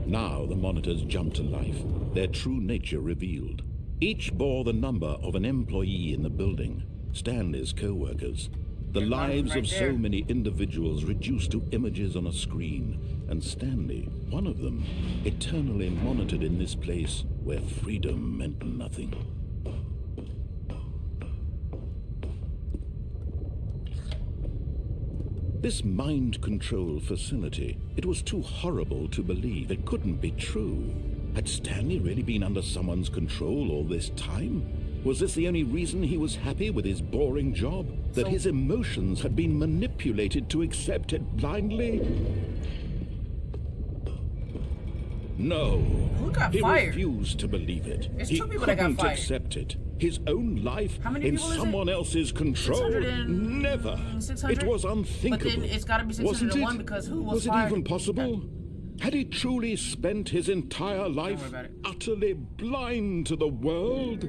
Now the monitors jumped to life, their true nature revealed. Each bore the number of an employee in the building, Stanley's co-workers. The There's one of them lives right of there. so many individuals reduced to images on a screen, and Stanley, one of them, eternally monitored in this place where freedom meant nothing. This mind control facility, it was too horrible to believe. It couldn't be true. Had Stanley really been under someone's control all this time? Was this the only reason he was happy with his boring job? That his emotions had been manipulated to accept it blindly? No. Who got He fired? refused to believe it. It's He two people that got couldn't fired. accept it. His own life How many in people is it? someone else's control? 600 and- Never. 600? It was unthinkable. But then it's gotta be Wasn't 601 it? because who was Was it fired? even possible? Had he truly spent his entire life about it. utterly blind to the world?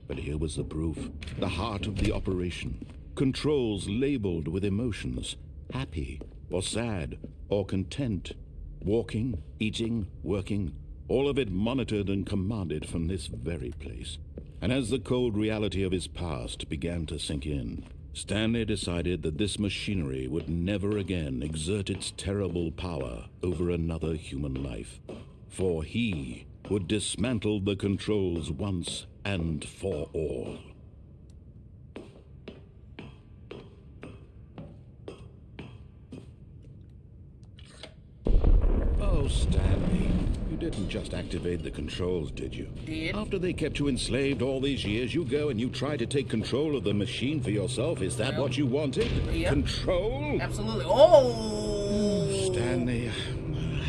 But here was the proof. The heart of the operation. Controls labeled with emotions. Happy, or sad, or content. Walking, eating, working. All of it monitored and commanded from this very place. And as the cold reality of his past began to sink in, Stanley decided that this machinery would never again exert its terrible power over another human life. For he would dismantle the controls once and for all. Oh, Stanley, you didn't just activate the controls, did you? Did. After they kept you enslaved all these years, you go and you try to take control of the machine for yourself. Is that what you wanted? Yep. Control? Absolutely. Oh! Stanley,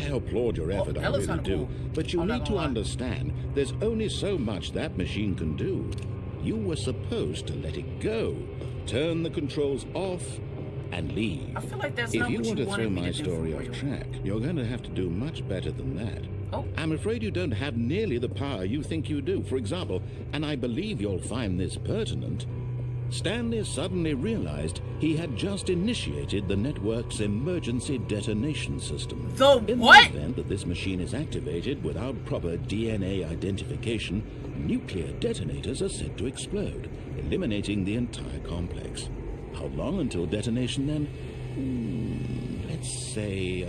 I applaud your effort, that I looks really kinda do. cool. But you I'm not need to gonna lie. understand, there's only so much that machine can do. You were supposed to let it go, turn the controls off, and leave. I feel like that's If not you what want you to throw wanted me my to do story for off real. track, you're going to have to do much better than that. Oh. I'm afraid you don't have nearly the power you think you do. For example, and I believe you'll find this pertinent, Stanley suddenly realized he had just initiated the network's emergency detonation system. The In what? the event that this machine is activated without proper DNA identification, nuclear detonators are said to explode, eliminating the entire complex. How long until detonation then? Let's say,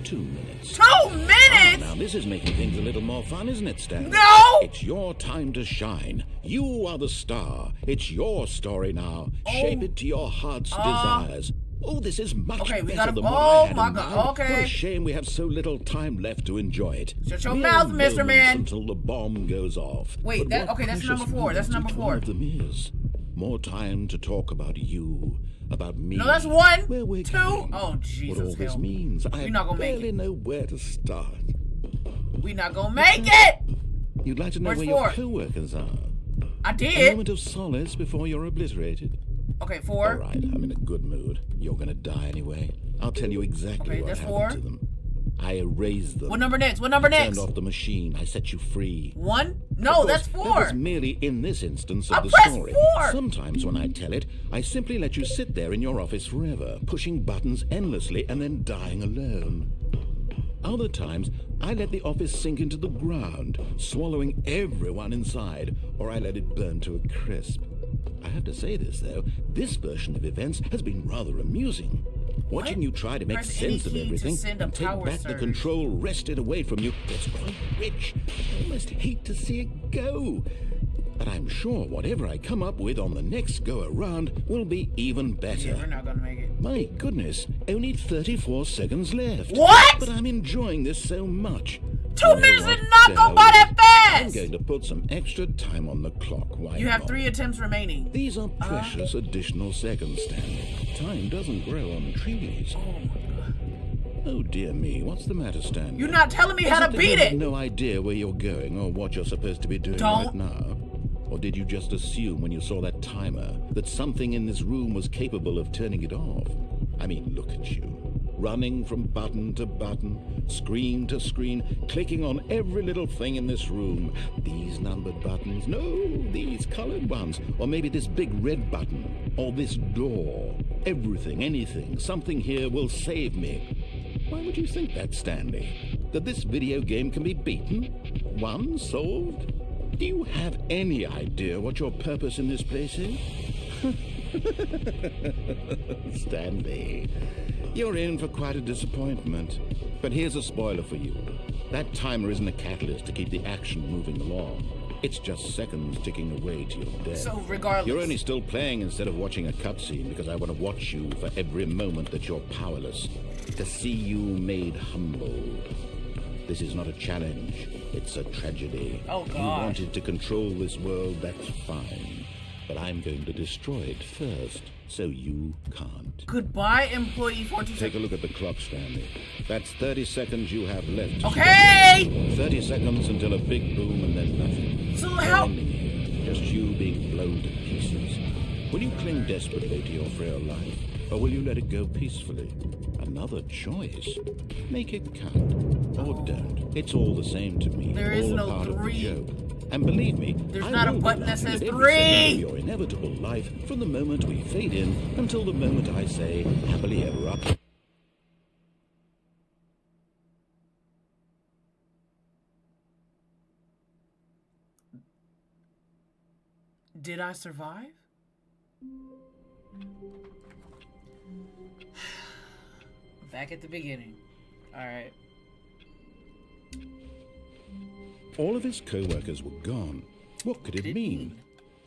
2 minutes. 2 minutes? Now, this is making things a little more fun, isn't it, Stanley? No! It's your time to shine. You are the star. It's your story now. Shape it to your heart's desires. Oh, this is much Okay, we better gotta- than what oh I had my in God, mind. okay. What a shame we have so little time left to enjoy it. Shut your Mere mouth, Mr. moments Man. Until the bomb goes off. Wait, But what okay, that's precious number 4, that's moments number each one 4. of them is. More time to talk about you, about me. No, that's 1, where we're 2. going, Oh, what Jesus, all this hell. means. I We're not gonna make barely know where to start. We not gonna make it! You'd like to know Where's where 4? your co-workers are. I A did. moment of solace before you're obliterated. Okay, All 4. right, I'm in a good mood. You're gonna die anyway. I'll tell you exactly Okay, what that's happened 4. to them. I erased them. What number next? What number I next? turned off the machine. I set you free. 1? Of No, course, that's That 4. was merely in this instance of I the pressed story. 4. Sometimes when I tell it, I simply let you sit there in your office forever, pushing buttons endlessly and then dying alone. Other times, I let the office sink into the ground, swallowing everyone inside, or I let it burn to a crisp. I have to say this, though, this version of events has been rather amusing. Watching you try to make Press any sense of key to everything send a and take power back the surge. control wrested away from you, it's quite rich. I almost hate to see it go. But I'm sure whatever I come up with on the next go-around will be even better. Yeah, we're not gonna make it. My goodness, only 34 seconds left. What? But I'm enjoying this so much. 2 You know minutes what? is not gonna go that I'm fast! going to put some extra time on the clock. Why You have not? 3 attempts remaining. These are precious additional seconds, Stanley. Time doesn't grow on trees. Oh my god. Oh dear me, what's the matter, Stanley? You're not telling me how to Is it that beat you have it! no idea where you're going or what you're supposed to be doing Don't. right now? Or did you just assume when you saw that timer that something in this room was capable of turning it off? I mean, look at you. Running from button to button, screen to screen, clicking on every little thing in this room. These numbered buttons, no, these colored ones. Or maybe this big red button, or this door. Everything, anything, something here will save me. Why would you think that, Stanley? That this video game can be beaten? Won? Solved? Do you have any idea what your purpose in this place is? Stanley, you're in for quite a disappointment. But here's a spoiler for you. That timer isn't a catalyst to keep the action moving along. It's just seconds ticking away to your death. So regardless. You're only still playing instead of watching a cutscene because I want to watch you for every moment that you're powerless. To see you made humble. This is not a challenge. It's a tragedy. Oh, You God. wanted to control this world, that's fine. but I'm going to destroy it first, so you can't. Goodbye, employee 42. Take a look at the clock, Stanley. That's 30 seconds you have left. Okay! 30 seconds until a big boom and then nothing. So how... Ending here, just you being blown to pieces. Will you cling desperately to your frail life, or will you let it go peacefully? Another choice. Make it count, or don't. It's all the same to me. There is all no part 3. of the joke. And believe me, There's I not a will be button that laughing says at every 3! second of your inevitable life from the moment we fade in until the moment I say happily ever after. Did I survive? Back at the beginning. Alright. All of his co-workers were gone. What could it mean?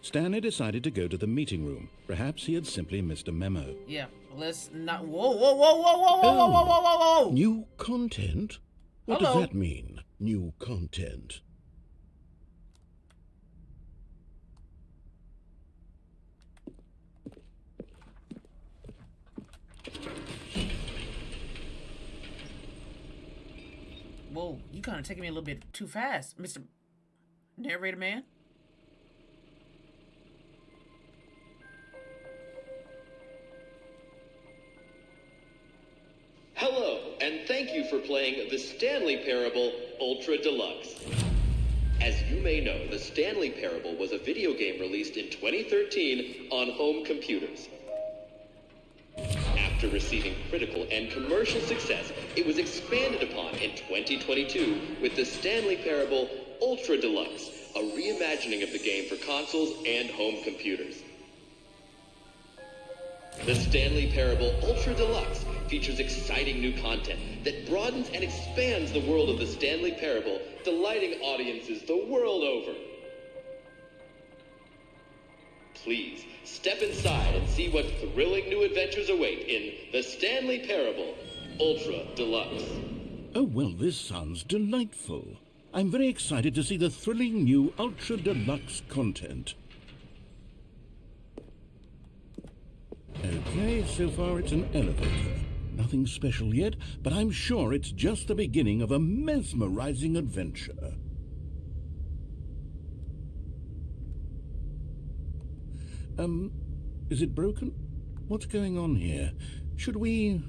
Stanley decided to go to the meeting room. Perhaps he had simply missed a memo. Yeah, let's not... Whoa, whoa, whoa, whoa, whoa, whoa, whoa, whoa, whoa, whoa, whoa! New content? What Hello? does that mean, new content? Whoa, you kind of taking me a little bit too fast, Mr. Narrator Man. Hello, and thank you for playing the Stanley Parable Ultra Deluxe. As you may know, the Stanley Parable was a video game released in 2013 on home computers. After receiving critical and commercial success, it was expanded upon in 2022 with the Stanley Parable Ultra Deluxe, a reimagining of the game for consoles and home computers. The Stanley Parable Ultra Deluxe features exciting new content that broadens and expands the world of the Stanley Parable, delighting audiences the world over. Please, step inside and see what thrilling new adventures await in the Stanley Parable Ultra Deluxe. Oh, well, this sounds delightful. I'm very excited to see the thrilling new Ultra Deluxe content. Okay, so far it's an elevator. Nothing special yet, but I'm sure it's just the beginning of a mesmerizing adventure. Is it broken? What's going on here? Should we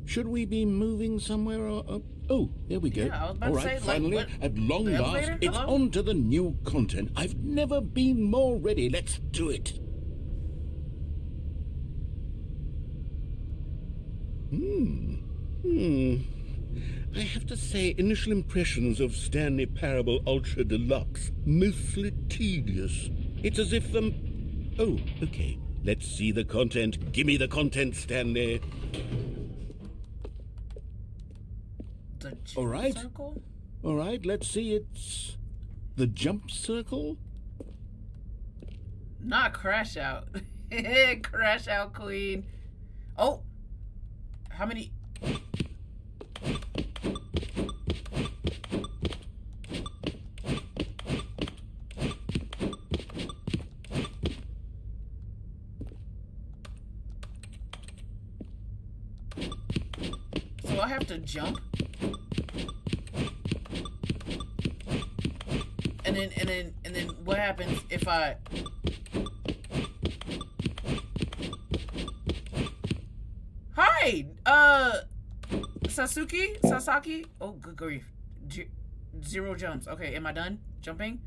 be moving somewhere or... Oh, here we go. Yeah, I was about All to right, say, finally, like, at long the last, elevator? it's Hello? on to the new content. I've never been more ready. Let's do it. I have to say, initial impressions of Stanley Parable Ultra Deluxe, mostly tedious. It's as if Oh, okay. Let's see the content. Give me the content, Stanley. The All right. circle? All right, let's see. It's the jump circle. Not crash out. Crash out, queen. Oh. How many... So I have to jump? And then what happens if I... Hi! Sasaki? Oh, good grief. 0 jumps. Okay, am I done jumping?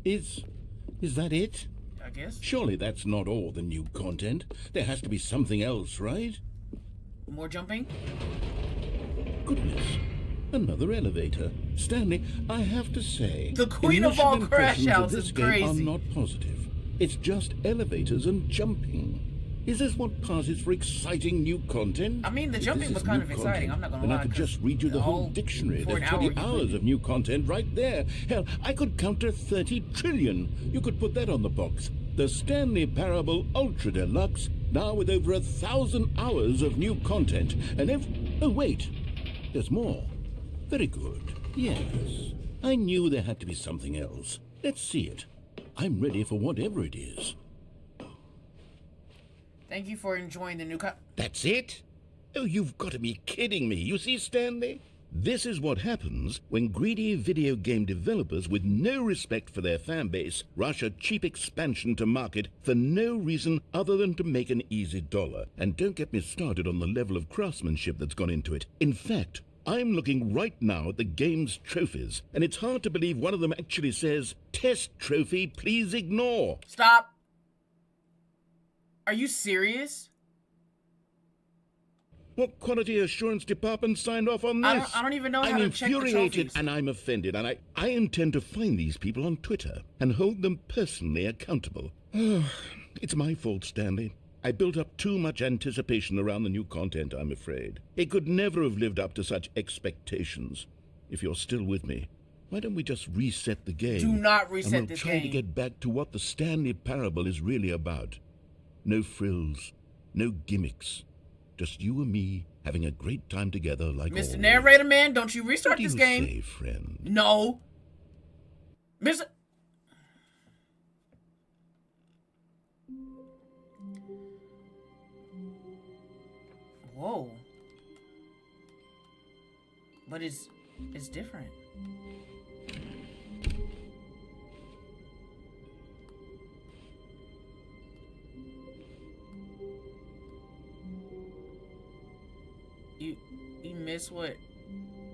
Is that it? I guess. Surely that's not all the new content. There has to be something else, right? More jumping? Goodness. Another elevator. Stanley, I have to say... The queen of all crash impressions of outs this is game crazy. are not positive. It's just elevators and jumping. Is this what passes for exciting new content? I mean, the If jumping this was is kind new of exciting, I'm not gonna then lie, I could 'cause just read you the whole all dictionary. for an There's hour 20 you hours could- of new content right there. Hell, I could count to 30 trillion. You could put that on the box. The Stanley Parable Ultra Deluxe, now with over 1,000 hours of new content. And if... Oh, wait. There's more. Very good. Yes. I knew there had to be something else. Let's see it. I'm ready for whatever it is. Thank you for enjoying the new That's it? Oh, you've got to be kidding me. You see, Stanley? This is what happens when greedy video game developers with no respect for their fan base rush a cheap expansion to market for no reason other than to make an easy dollar. And don't get me started on the level of craftsmanship that's gone into it. In fact, I'm looking right now at the game's trophies, and it's hard to believe one of them actually says, "Test trophy, please ignore." Stop. Are you serious? What quality assurance department signed off on this? I don't even know how I'm to check the infuriated trophies. and I'm offended, and I intend to find these people on Twitter and hold them personally accountable. It's my fault, Stanley. I built up too much anticipation around the new content, I'm afraid. It could never have lived up to such expectations. If you're still with me, why don't we just reset the game? Do not reset and we'll this try game. to get back to what the Stanley Parable is really about. No frills, no gimmicks. Just you and me having a great time together like Mr. always. Narrator Man, don't you restart What do this you game. say, friend? No. Mr. Whoa. But it's different. You miss what?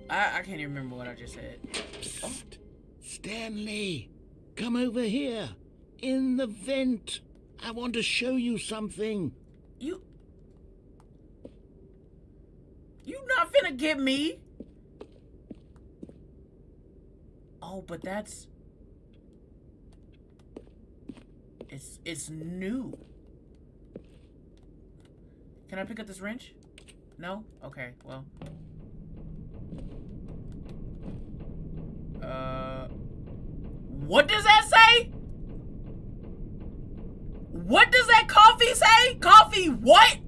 I can't even remember what I just said. Psst. Stanley, come over here. In the vent. I want to show you something. You not finna get me? Oh, but that's... It's new. Can I pick up this wrench? No? Okay, well. What does that say? What does that coffee say? Coffee what?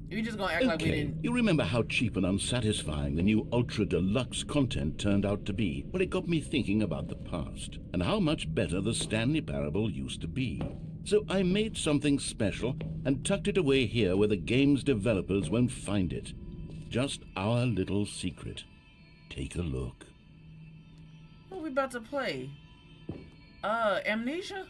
You just gonna act like we didn't. You remember how cheap and unsatisfying the new Ultra Deluxe content turned out to be? Well, it got me thinking about the past and how much better the Stanley Parable used to be. So I made something special and tucked it away here where the game's developers won't find it. Just our little secret. Take a look. What are we about to play? Amnesia?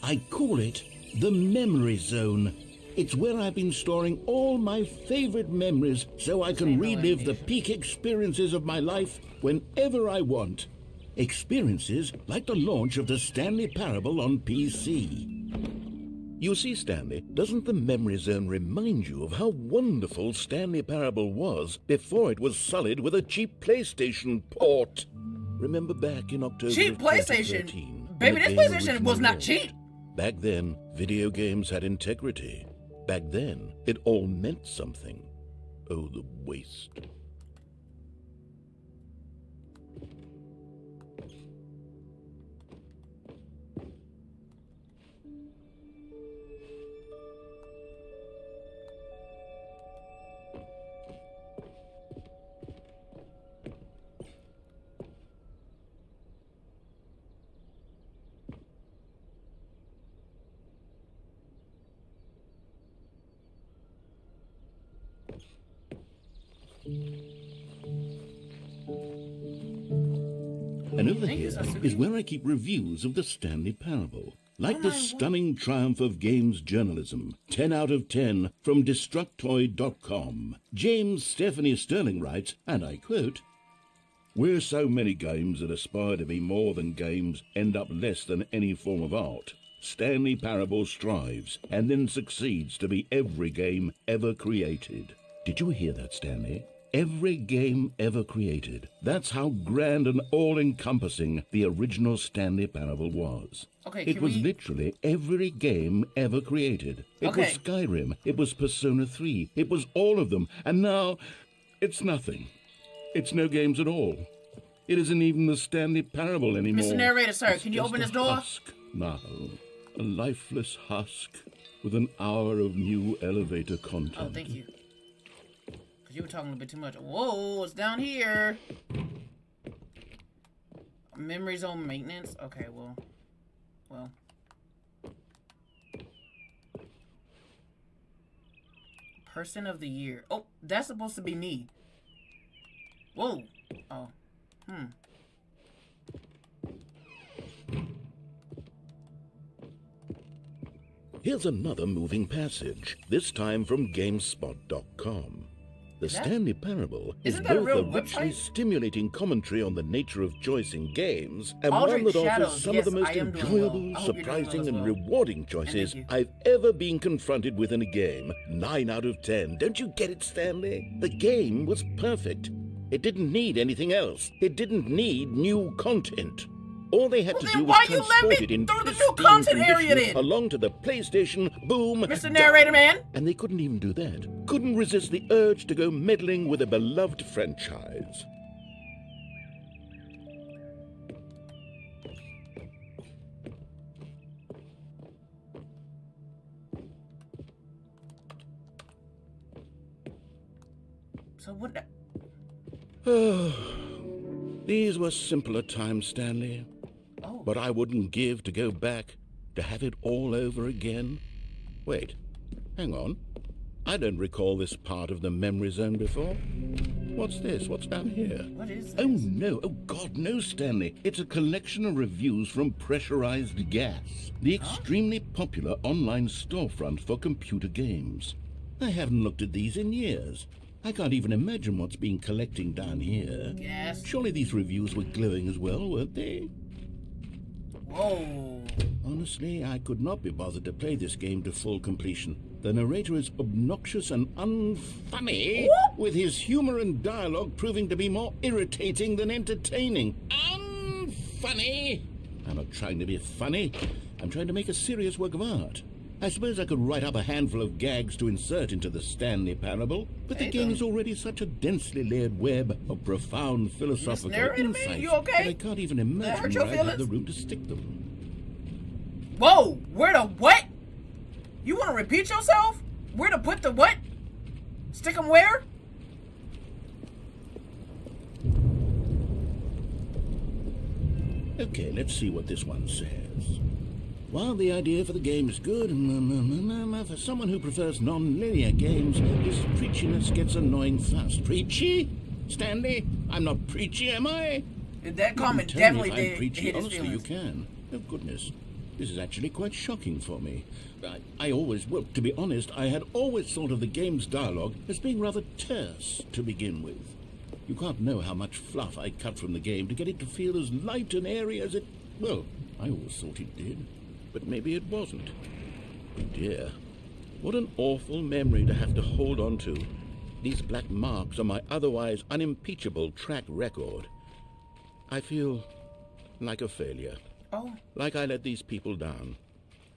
I call it the Memory Zone. It's where I've been storing all my favorite memories so I can relive the peak experiences of my life whenever I want. Experiences like the launch of the Stanley Parable on PC. You see, Stanley, doesn't the Memory Zone remind you of how wonderful Stanley Parable was before it was sullied with a cheap PlayStation port? Remember back in October Cheap of PlayStation? 2013, Baby, when this the game PlayStation originally was not launched? cheap. Back then, video games had integrity. Back then, it all meant something. Oh, the waste. And over here is where I keep reviews of the Stanley Parable. Like the stunning triumph of games journalism, 10 out of 10 from Destructoid.com. James Stephanie Sterling writes, and I quote, "Where so many games that aspire to be more than games end up less than any form of art, Stanley Parable strives and then succeeds to be every game ever created." Did you hear that, Stanley? Every game ever created. That's how grand and all-encompassing the original Stanley Parable was. Okay, It was literally every game ever created. It was Skyrim. It was Persona 3. It was all of them. And now, it's nothing. It's no games at all. It isn't even the Stanley Parable anymore. Mr. Narrator, sir, It's can you just open a this door? Husk now. A lifeless husk with an hour of new elevator content. Oh, thank you. Because you were talking a bit too much. Whoa, it's down here. Memory zone maintenance? Okay, well. Person of the year. Oh, that's supposed to be me. Whoa. Oh. Here's another moving passage, this time from GameSpot.com. The Stanley Parable is Isn't that a both real a richly website? stimulating commentary on the nature of choice in games, and Aldrich one that Shadows, offers some yes, of the most I am doing well. enjoyable, I hope you're doing well surprising, as and well. rewarding choices you. I've ever been confronted with in a game. 9 out of 10. Don't you get it, Stanley? The game was perfect. It didn't need anything else. It didn't need new content. All they had to then do was why you let transport me it in through the new pristine content area condition then? along to the PlayStation. Boom. Mr. done. Narrator Man? And they couldn't even do that. Couldn't resist the urge to go meddling with a beloved franchise. So what the... These were simpler times, Stanley. Oh. But I wouldn't give to go back, to have it all over again. Wait, hang on. I don't recall this part of the memory zone before. What's this? What's down here? What is Oh, this? no. Oh, God, no, Stanley. It's a collection of reviews from Pressurized Gas, the extremely popular online storefront for computer games. I haven't looked at these in years. I can't even imagine what's been collecting down here. Yes. Surely these reviews were glowing as well, weren't they? Whoa. Honestly, I could not be bothered to play this game to full completion. The narrator is obnoxious and unfunny, with his humor and dialogue proving to be more irritating than entertaining. Unfunny! I'm not trying to be funny. I'm trying to make a serious work of art. I suppose I could write up a handful of gags to insert into the Stanley Parable, but the game is already such a densely layered web of profound philosophical Narrator Man, insights you okay? that I can't even imagine hurt your where I'd have the feelings? room to stick them. Whoa, where the what? You want to repeat yourself? Where to put the what? Stick 'em where? Okay, let's see what this one says. While the idea for the game is good, for someone who prefers non-linear games, this preachiness gets annoying fast. Preachy? Stanley? I'm not preachy, am I? That comment Tell me definitely if I'm did preachy. hit his Honestly, you feelings. can. Oh, goodness. This is actually quite shocking for me. I always, well, to be honest, I had always thought of the game's dialogue as being rather terse to begin with. You can't know how much fluff I cut from the game to get it to feel as light and airy as it... Well, I always thought it did. But maybe it wasn't. Oh dear. What an awful memory to have to hold on to. These black marks on my otherwise unimpeachable track record. I feel like a failure. Oh. Like I let these people down.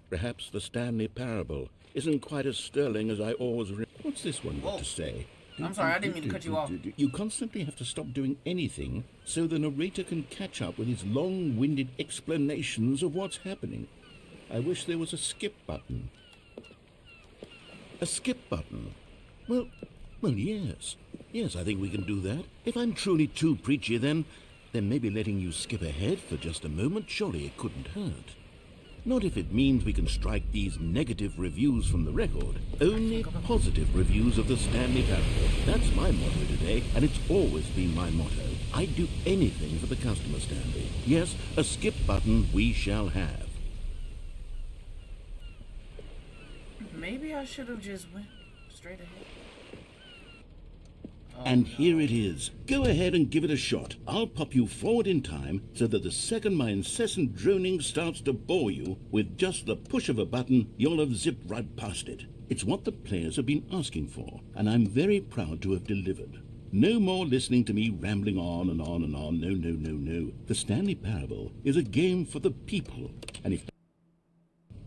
Perhaps the Stanley Parable isn't quite as sterling as I always... What's this one got to say? I'm sorry, I didn't mean to cut you off. You constantly have to stop doing anything so the narrator can catch up with his long-winded explanations of what's happening. I wish there was a skip button. A skip button? Well, yes. Yes, I think we can do that. If I'm truly too preachy, then maybe letting you skip ahead for just a moment, surely it couldn't hurt. Not if it means we can strike these negative reviews from the record. Only positive reviews of the Stanley Parable. That's my motto today, and it's always been my motto. I'd do anything for the customer, Stanley. Yes, a skip button we shall have. Maybe I should have just went straight ahead. Oh, And no. here it is. Go ahead and give it a shot. I'll pop you forward in time so that the second my incessant droning starts to bore you, with just the push of a button, you'll have zipped right past it. It's what the players have been asking for, and I'm very proud to have delivered. No more listening to me rambling on and on and on. No, no, no, no. The Stanley Parable is a game for the people. And if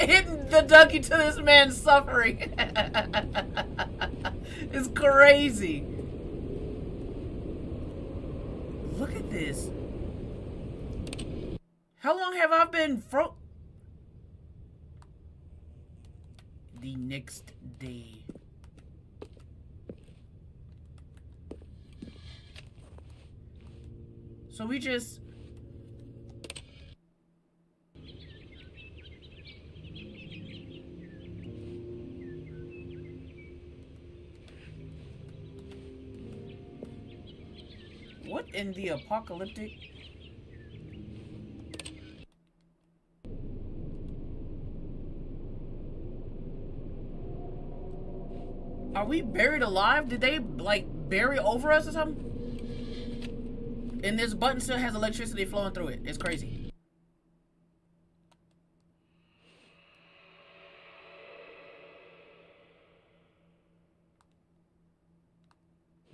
hitting the donkey to this man's suffering. It's crazy. Look at this. How long have I been the next day? So we just... What in the apocalyptic? Are we buried alive? Did they, like, bury over us or something? And this button still has electricity flowing through it. It's crazy.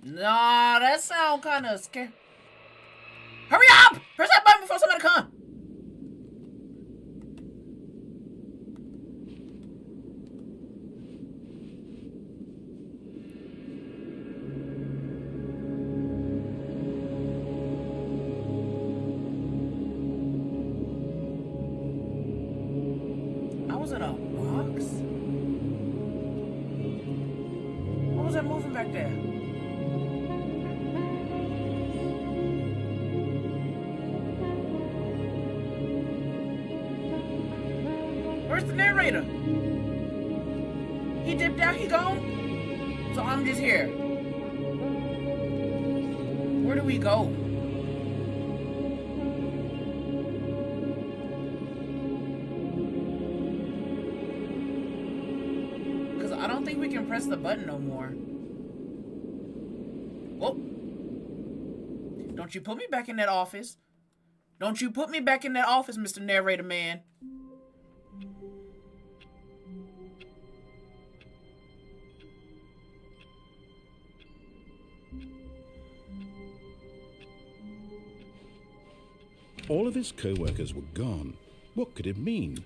Nah, that sound kind of scary. Hurry up! Press that button before somebody comes. I was in a box? What was that moving back there? Where's the narrator? He dipped out, he gone? So I'm just here. Where do we go? Because I don't think we can press the button no more. Whoa. Don't you put me back in that office. Don't you put me back in that office, Mr. Narrator Man. All of his co-workers were gone. What could it mean?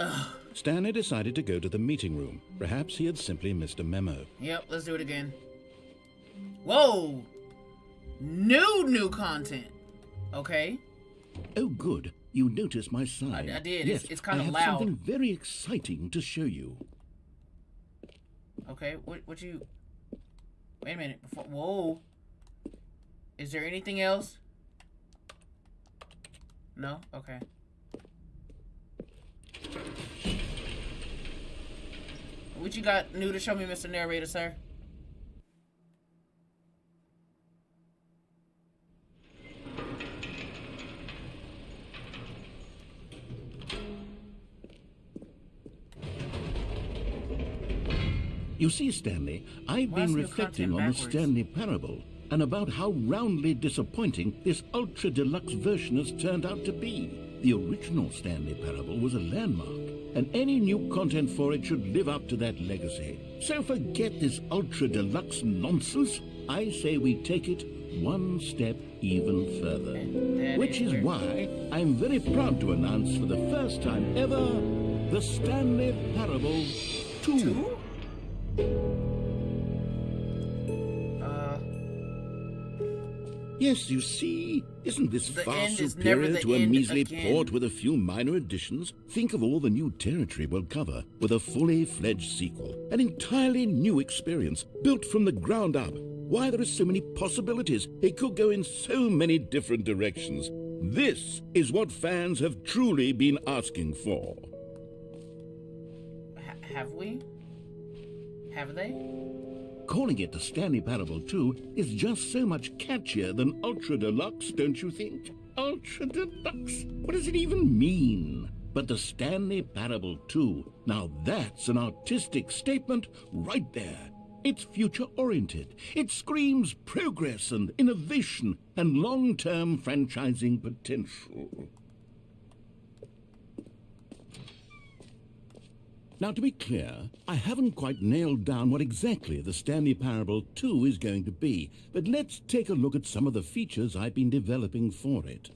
Stanley decided to go to the meeting room. Perhaps he had simply missed a memo. Yep, let's do it again. Whoa! New content. Okay. Oh, good. You noticed my sign. I did. Yes, It's kind of I loud. have something very exciting to show you. Okay, what you... Wait a minute. Whoa. Is there anything else? No? Okay. What you got new to show me, Mr. Narrator, sir? You see, Stanley, I've Why is been your reflecting content on the backwards? Stanley parable and about how roundly disappointing this ultra-deluxe version has turned out to be. The original Stanley parable was a landmark, and any new content for it should live up to that legacy. So forget this ultra-deluxe nonsense. I say we take it one step even further. That Which is weird. why I'm very proud to announce for the first time ever, the Stanley Parable 2. Two? Yes, you see, isn't this The far end is never superior the to a end measly again. port with a few minor additions? Think of all the new territory we'll cover with a fully fledged sequel. An entirely new experience, built from the ground up. Why, there are so many possibilities. It could go in so many different directions. This is what fans have truly been asking for. Have we? Have they? Calling it the Stanley Parable 2 is just so much catchier than Ultra Deluxe, don't you think? Ultra Deluxe? What does it even mean? But the Stanley Parable 2, now that's an artistic statement right there. It's future-oriented. It screams progress and innovation and long-term franchising potential. Now, to be clear, I haven't quite nailed down what exactly the Stanley Parable 2 is going to be, but let's take a look at some of the features I've been developing for it.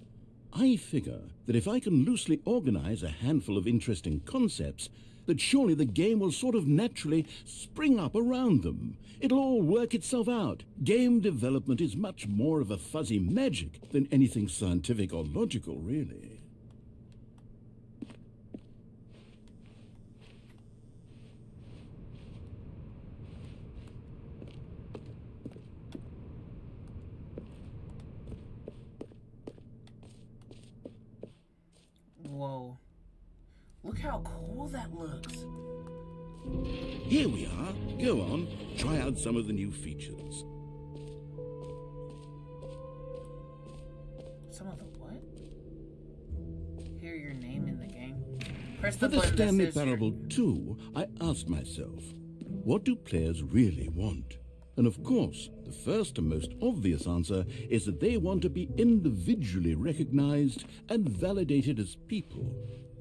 I figure that if I can loosely organize a handful of interesting concepts, that surely the game will sort of naturally spring up around them. It'll all work itself out. Game development is much more of a fuzzy magic than anything scientific or logical, really. Whoa. Look how cool that looks. Here we are. Go on, try out some of the new features. Some of the what? Hear your name in the game. Press For the the button that Stanley says Parable 2, I asked myself, what do players really want? And of course, the first and most obvious answer is that they want to be individually recognized and validated as people.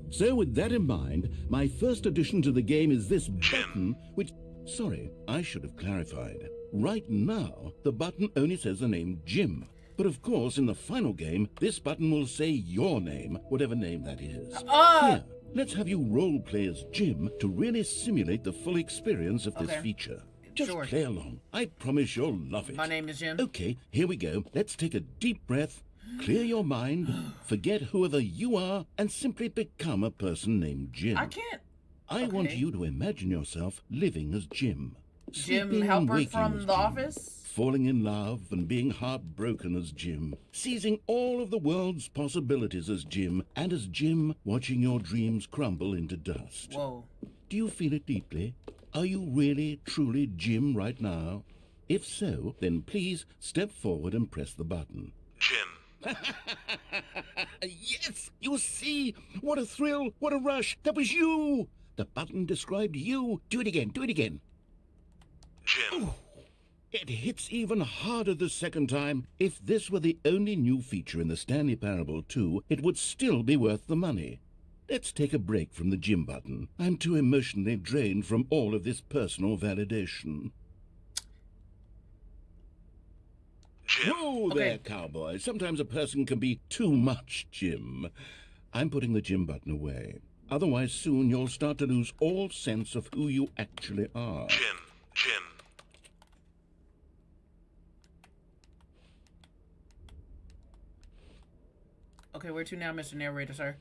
So with that in mind, my first addition to the game is this button, which... Sorry, I should have clarified. Right now, the button only says the name Jim. But of course, in the final game, this button will say your name, whatever name that is. Here, let's have you role-play as Jim to really simulate the full experience of this feature. Just play along. I promise you'll love it. My name is Jim. Okay, here we go. Let's take a deep breath, clear your mind, forget whoever you are, and simply become a person named Jim. I can't. I want you to imagine yourself living as Jim. Jim Sleeping and Helper waking from as The Jim. Office? Falling in love and being heartbroken as Jim. Seizing all of the world's possibilities as Jim. And as Jim, watching your dreams crumble into dust. Whoa. Do you feel it deeply? Are you really, truly Jim right now? If so, then please step forward and press the button. Jim. Yes! You see? What a thrill! What a rush! That was you! The button described you. Do it again. Do it again. Jim. Ooh, it hits even harder the second time. If this were the only new feature in the Stanley Parable 2, it would still be worth the money. Let's take a break from the Jim button. I'm too emotionally drained from all of this personal validation. Jim. Whoa there, cowboy. Sometimes a person can be too much Jim. I'm putting the Jim button away. Otherwise, soon you'll start to lose all sense of who you actually are. Jim. Jim. Okay, where to now, Mr. Narrator, sir?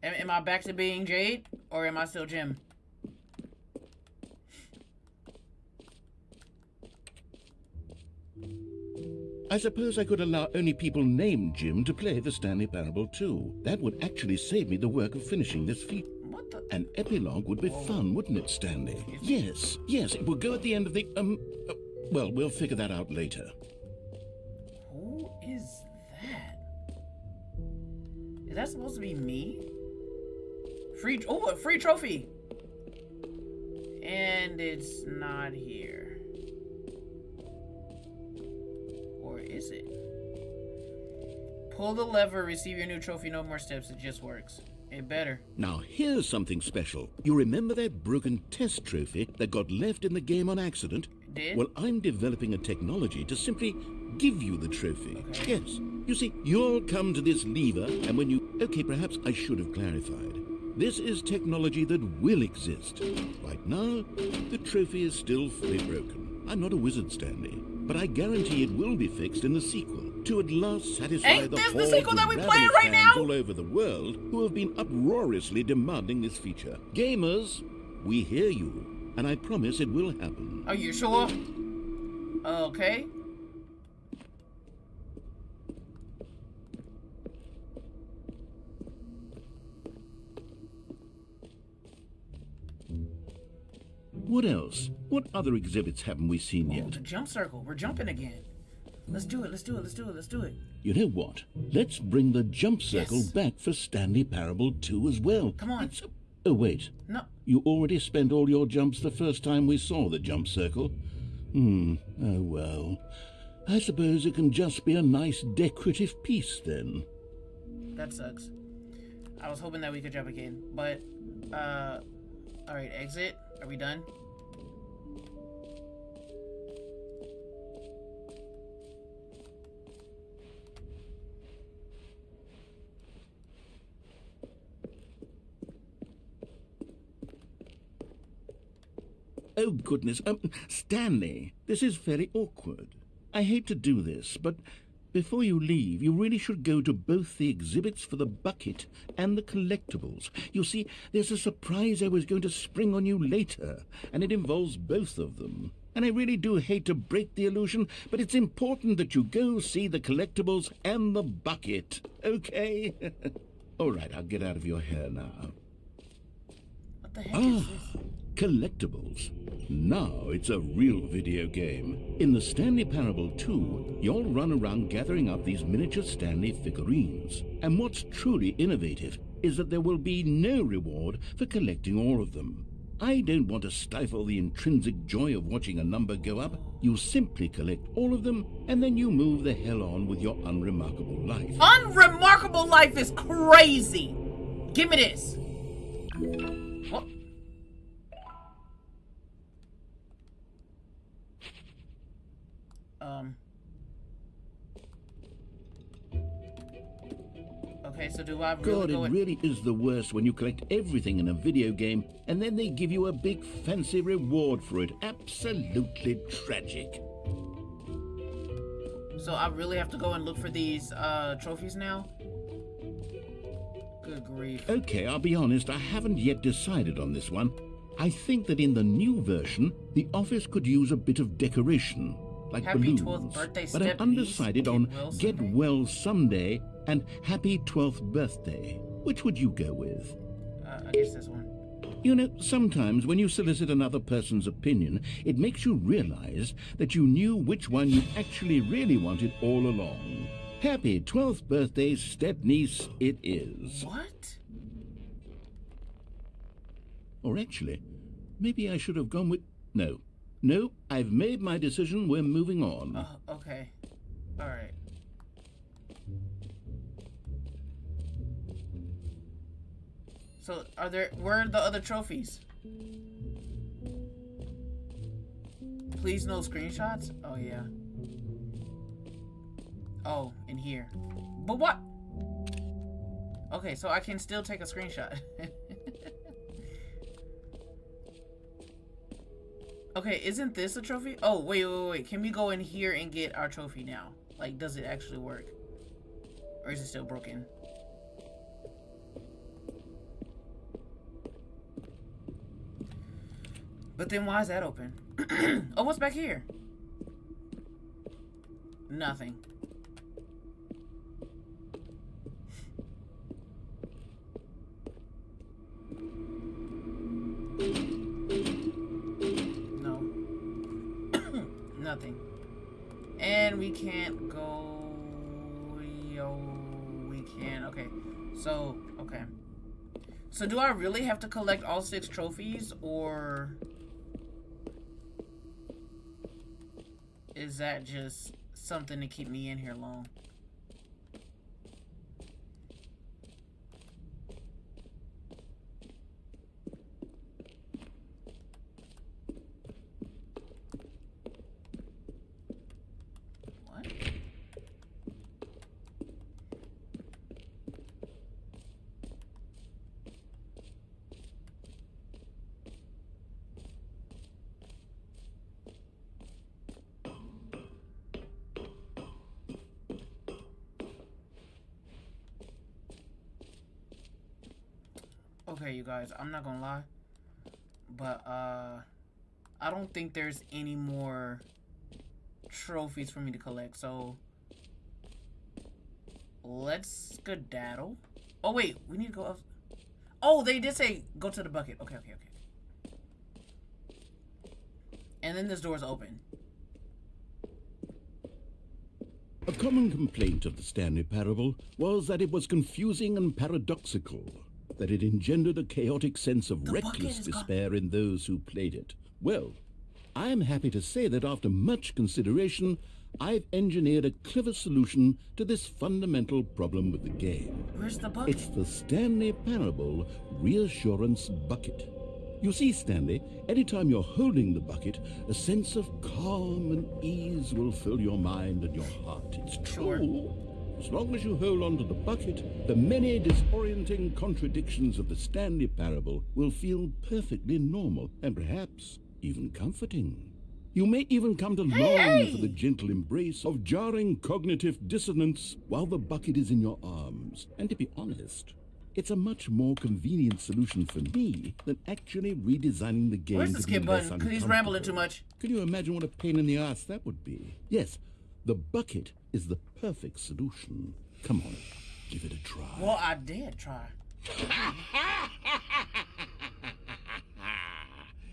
Am I back to being Jade, or am I still Jim? I suppose I could allow only people named Jim to play the Stanley Parable 2. That would actually save me the work of finishing this feat. What the? An epilogue would be fun, wouldn't it, Stanley? Yes, it would go at the end of the, well, we'll figure that out later. Who is that? Is that supposed to be me? A free trophy! And it's not here. Or is it? Pull the lever, receive your new trophy, no more steps, it just works. It better. Now, here's something special. You remember that broken test trophy that got left in the game on accident? Did? Well, I'm developing a technology to simply give you the trophy. Okay. Yes. You see, you'll come to this lever, and when you... Okay, perhaps I should have clarified. This is technology that will exist. Right now, the trophy is still fully broken. I'm not a wizard, Stanley, but I guarantee it will be fixed in the sequel to at last satisfy Ain't the this the hordes sequel of that we rabid playing right fans now? all over the world who have been uproariously demanding this feature. Gamers, we hear you, and I promise it will happen. Are you sure? Okay. What else? What other exhibits haven't we seen Oh, yet? the jump circle. We're jumping again. Let's do it. Let's do it. Let's do it. Let's do it. You know what? Let's bring the jump circle Yes. back for Stanley Parable 2 as well. Come on. Oh, wait. No. You already spent all your jumps the first time we saw the jump circle. Oh well. I suppose it can just be a nice decorative piece then. That sucks. I was hoping that we could jump again, but all right, exit. Are we done? Oh, goodness. Stanley, this is very awkward. I hate to do this, but before you leave, you really should go to both the exhibits for the bucket and the collectibles. You see, there's a surprise I was going to spring on you later, and it involves both of them. And I really do hate to break the illusion, but it's important that you go see the collectibles and the bucket, okay? All right, I'll get out of your hair now. What the heck is this? Collectibles. Now it's a real video game. In the Stanley Parable 2, you'll run around gathering up these miniature Stanley figurines. And what's truly innovative is that there will be no reward for collecting all of them. I don't want to stifle the intrinsic joy of watching a number go up. You simply collect all of them, and then you move the hell on with your unremarkable life. Unremarkable life is crazy! Give me this! What? Okay, so do I really God, it really is the worst when you collect everything in a video game and then they give you a big fancy reward for it. Absolutely tragic. So I really have to go and look for these trophies now? Good grief. Okay, I'll be honest, I haven't yet decided on this one. I think that in the new version, the office could use a bit of decoration, like Happy balloons. 12th birthday, But I'm Step undecided Niece, on Get Get Well Well Someday and Happy 12th Birthday. Which would you go with? I guess this one. You know, sometimes when you solicit another person's opinion, it makes you realize that you knew which one you actually really wanted all along. Happy 12th birthday, step-niece, it is. What? Or actually, maybe I should have gone with... No, I've made my decision, we're moving on. Okay. Alright. So, where are the other trophies? Please no screenshots? Oh, yeah. Oh, in here. But what? Okay, so I can still take a screenshot. Okay, isn't this a trophy? Oh, wait. Can we go in here and get our trophy now? Like, does it actually work? Or is it still broken? But then why is that open? Oh, what's back here? Nothing. No. Nothing. And we can't go... we can. Okay. So, okay. So do I really have to collect all 6 trophies, or... is that just something to keep me in here long? What? Okay, you guys, I'm not gonna lie, but I don't think there's any more trophies for me to collect, so let's skedaddle. Oh wait, we need to go up. Oh, they did say go to the bucket. Okay. And then this door's open. A common complaint of the Stanley Parable was that it was confusing and paradoxical, that it engendered a chaotic sense of reckless despair in those who played it. Well, I am happy to say that after much consideration, I've engineered a clever solution to this fundamental problem with the game. Where's the bucket? It's the Stanley Parable Reassurance Bucket. You see, Stanley, anytime you're holding the bucket, a sense of calm and ease will fill your mind and your heart. It's true. Sure. As long as you hold on to the bucket, the many disorienting contradictions of the Stanley Parable will feel perfectly normal and perhaps even comforting. You may even come to long hey! for the gentle embrace of jarring cognitive dissonance while the bucket is in your arms. And to be honest, it's a much more convenient solution for me than actually redesigning the game Where's the to be skip less button? Because he's rambling too uncomfortable. much. Can you imagine what a pain in the ass that would be? Yes, the bucket is the perfect solution. Come on, give it a try. Well, I did try.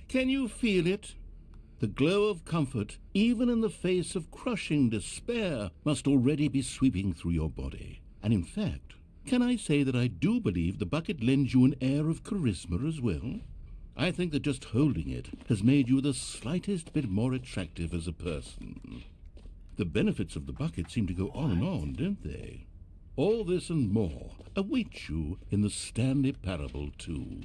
Can you feel it? The glow of comfort, even in the face of crushing despair, must already be sweeping through your body. And in fact, can I say that I do believe the bucket lends you an air of charisma as well? I think that just holding it has made you the slightest bit more attractive as a person. The benefits of the bucket seem to go on and on, don't they? All this and more await you in the Stanley Parable 2.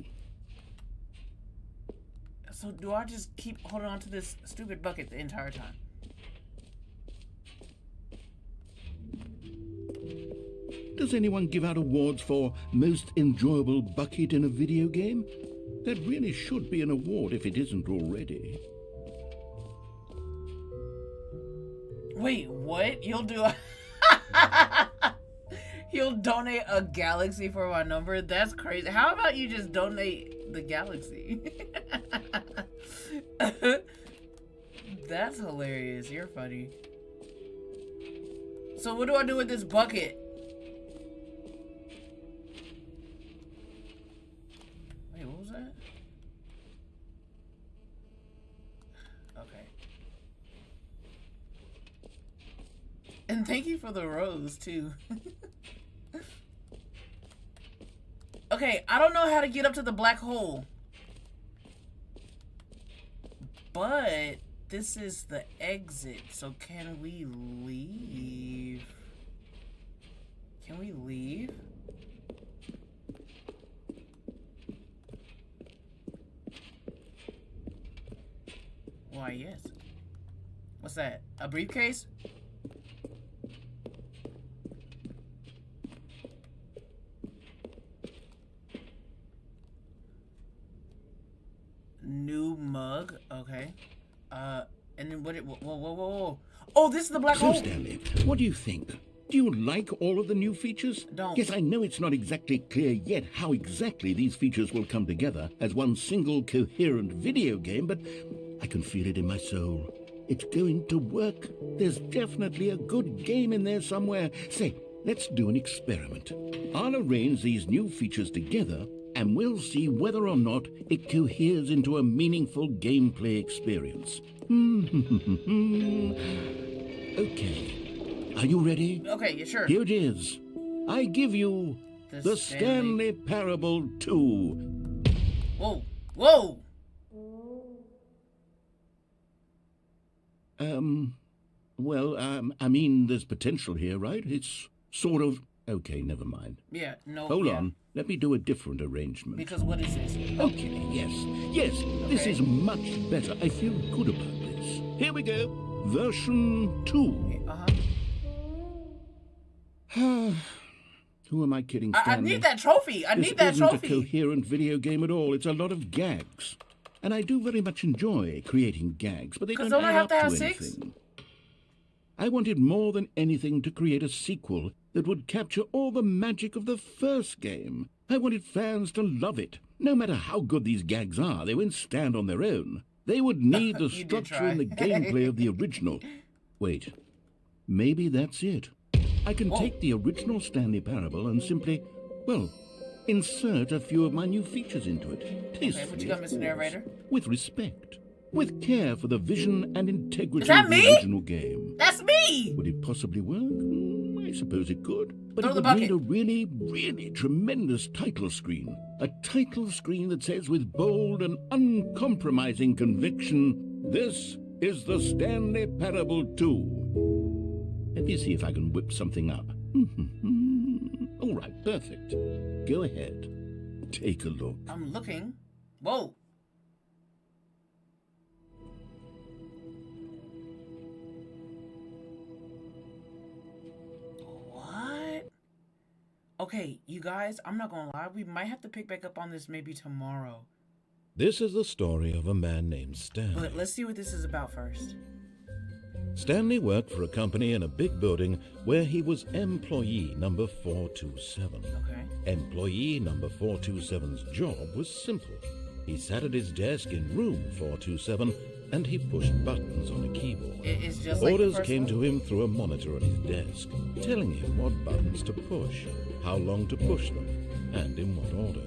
So do I just keep holding on to this stupid bucket the entire time? Does anyone give out awards for most enjoyable bucket in a video game? That really should be an award if it isn't already. Wait, what? You'll do You'll donate a galaxy for my number? That's crazy. How about you just donate the galaxy? That's hilarious. You're funny. So what do I do with this bucket? Wait, what was that? Okay. And thank you for the rose, too. Okay, I don't know how to get up to the black hole. But this is the exit, so can we leave? Can we leave? Why, yes. What's that? A briefcase? New mug, okay. And then what? Whoa! Oh, this is the black So, hole. Stanley, what do you think? Do you like all of the new features? Don't. Yes, I know it's not exactly clear yet how exactly these features will come together as one single coherent video game, but I can feel it in my soul. It's going to work. There's definitely a good game in there somewhere. Say, let's do an experiment. I'll arrange these new features together, and we'll see whether or not it coheres into a meaningful gameplay experience. Okay. Are you ready? Okay, yeah, sure. Here it is. I give you the Stanley Parable 2. Whoa! Whoa! I mean, there's potential here, right? It's sort of... Okay, never mind. Yeah, no. Hold yeah. on. Let me do a different arrangement. Because what is this? Okay, yes, this is much better. I feel good about this. Here we go. Version 2. Who am I kidding, Stanley? I need that trophy. I need that This isn't trophy. a coherent video game at all. It's a lot of gags. And I do very much enjoy creating gags, but they don't don't I add have up to have to 6? anything. I wanted more than anything to create a sequel that would capture all the magic of the first game. I wanted fans to love it. No matter how good these gags are, they won't stand on their own. They would need the You did structure and the try. gameplay of the original. Wait, maybe that's it. I can take the original Stanley Parable and simply, well, insert a few of my new features into it. Tastefully, what you got, of Mr. course, Narrator? with respect, with care for the vision and integrity that of the me? original game. That's me. Would it possibly work? I suppose it could. But Throw it the would bucket. need a really, really tremendous title screen. A title screen that says with bold and uncompromising conviction, "This is the Stanley Parable 2." Let me see if I can whip something up. All right, perfect. Go ahead. Take a look. I'm looking. Whoa. What? Okay, you guys, I'm not gonna lie. We might have to pick back up on this maybe tomorrow. This is the story of a man named Stanley. But let's see what this is about first. Stanley worked for a company in a big building where he was employee number 427. Okay. Employee number 427's job was simple. He sat at his desk in room 427 and he pushed buttons on a keyboard. It's just like Orders the first came one. to him through a monitor on his desk, telling him what buttons to push, how long to push them, and in what order.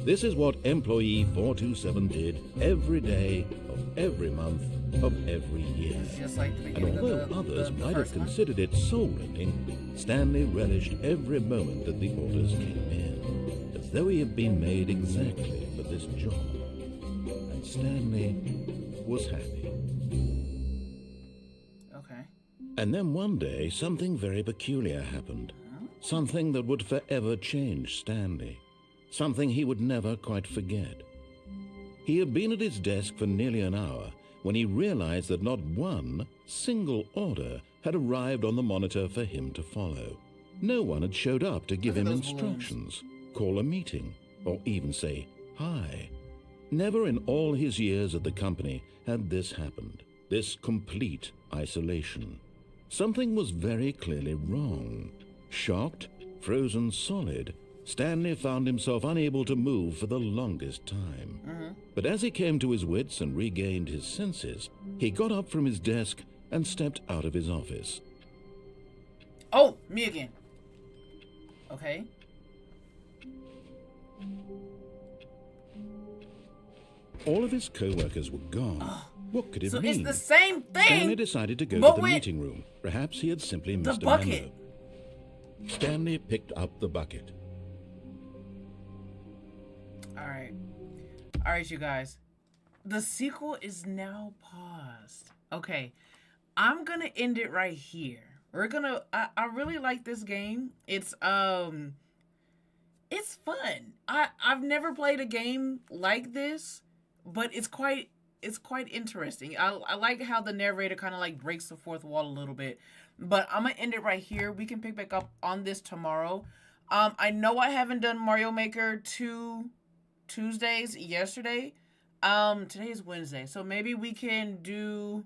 This is what employee 427 did every day of every month of every year. It's just like the And beginning although of others the might have first one. considered it soul-rending, Stanley relished every moment that the orders came in, as though he had been made exactly for this job. And Stanley was happy. Okay. And then one day, something very peculiar happened. Something that would forever change Stanley. Something he would never quite forget. He had been at his desk for nearly an hour when he realized that not one single order had arrived on the monitor for him to follow. No one had showed up to give Look him at those instructions, call a meeting, or even say hi. Never in all his years at the company had this happened, this complete isolation. Something was very clearly wrong. Shocked, frozen solid, Stanley found himself unable to move for the longest time. But as he came to his wits and regained his senses, he got up from his desk and stepped out of his office. Oh, me again. Okay. All of his co-workers were gone. What could it So mean? it's the same Stanley thing. decided to go but to the with meeting room. Perhaps he had simply the missed a bucket. memo. Stanley picked up the bucket. All right, you guys. The sequel is now paused. Okay, I'm gonna end it right here. We're gonna. I really like this game. It's fun. I've never played a game like this, but it's quite interesting. I like how the narrator kind of like breaks the fourth wall a little bit. But I'm gonna end it right here. We can pick back up on this tomorrow. I know I haven't done Mario Maker 2 Tuesdays yesterday. Today is Wednesday, so maybe we can do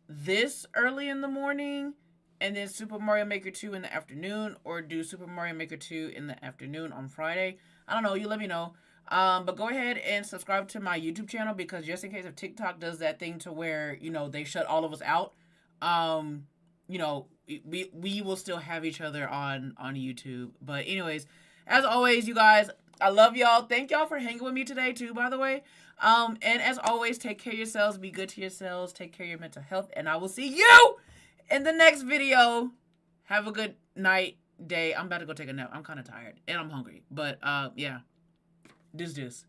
this early in the morning and then Super Mario Maker 2 in the afternoon, or do Super Mario Maker 2 in the afternoon on Friday. I don't know, you let me know. But go ahead and subscribe to my YouTube channel, because just in case if TikTok does that thing to where, you know, they shut all of us out, you know, we will still have each other on YouTube. But anyways, as always, you guys, I love y'all. Thank y'all for hanging with me today too, by the way. And as always, take care of yourselves, be good to yourselves, take care of your mental health, and I will see you in the next video. Have a good night, day. I'm about to go take a nap. I'm kind of tired and I'm hungry, but yeah, deuce.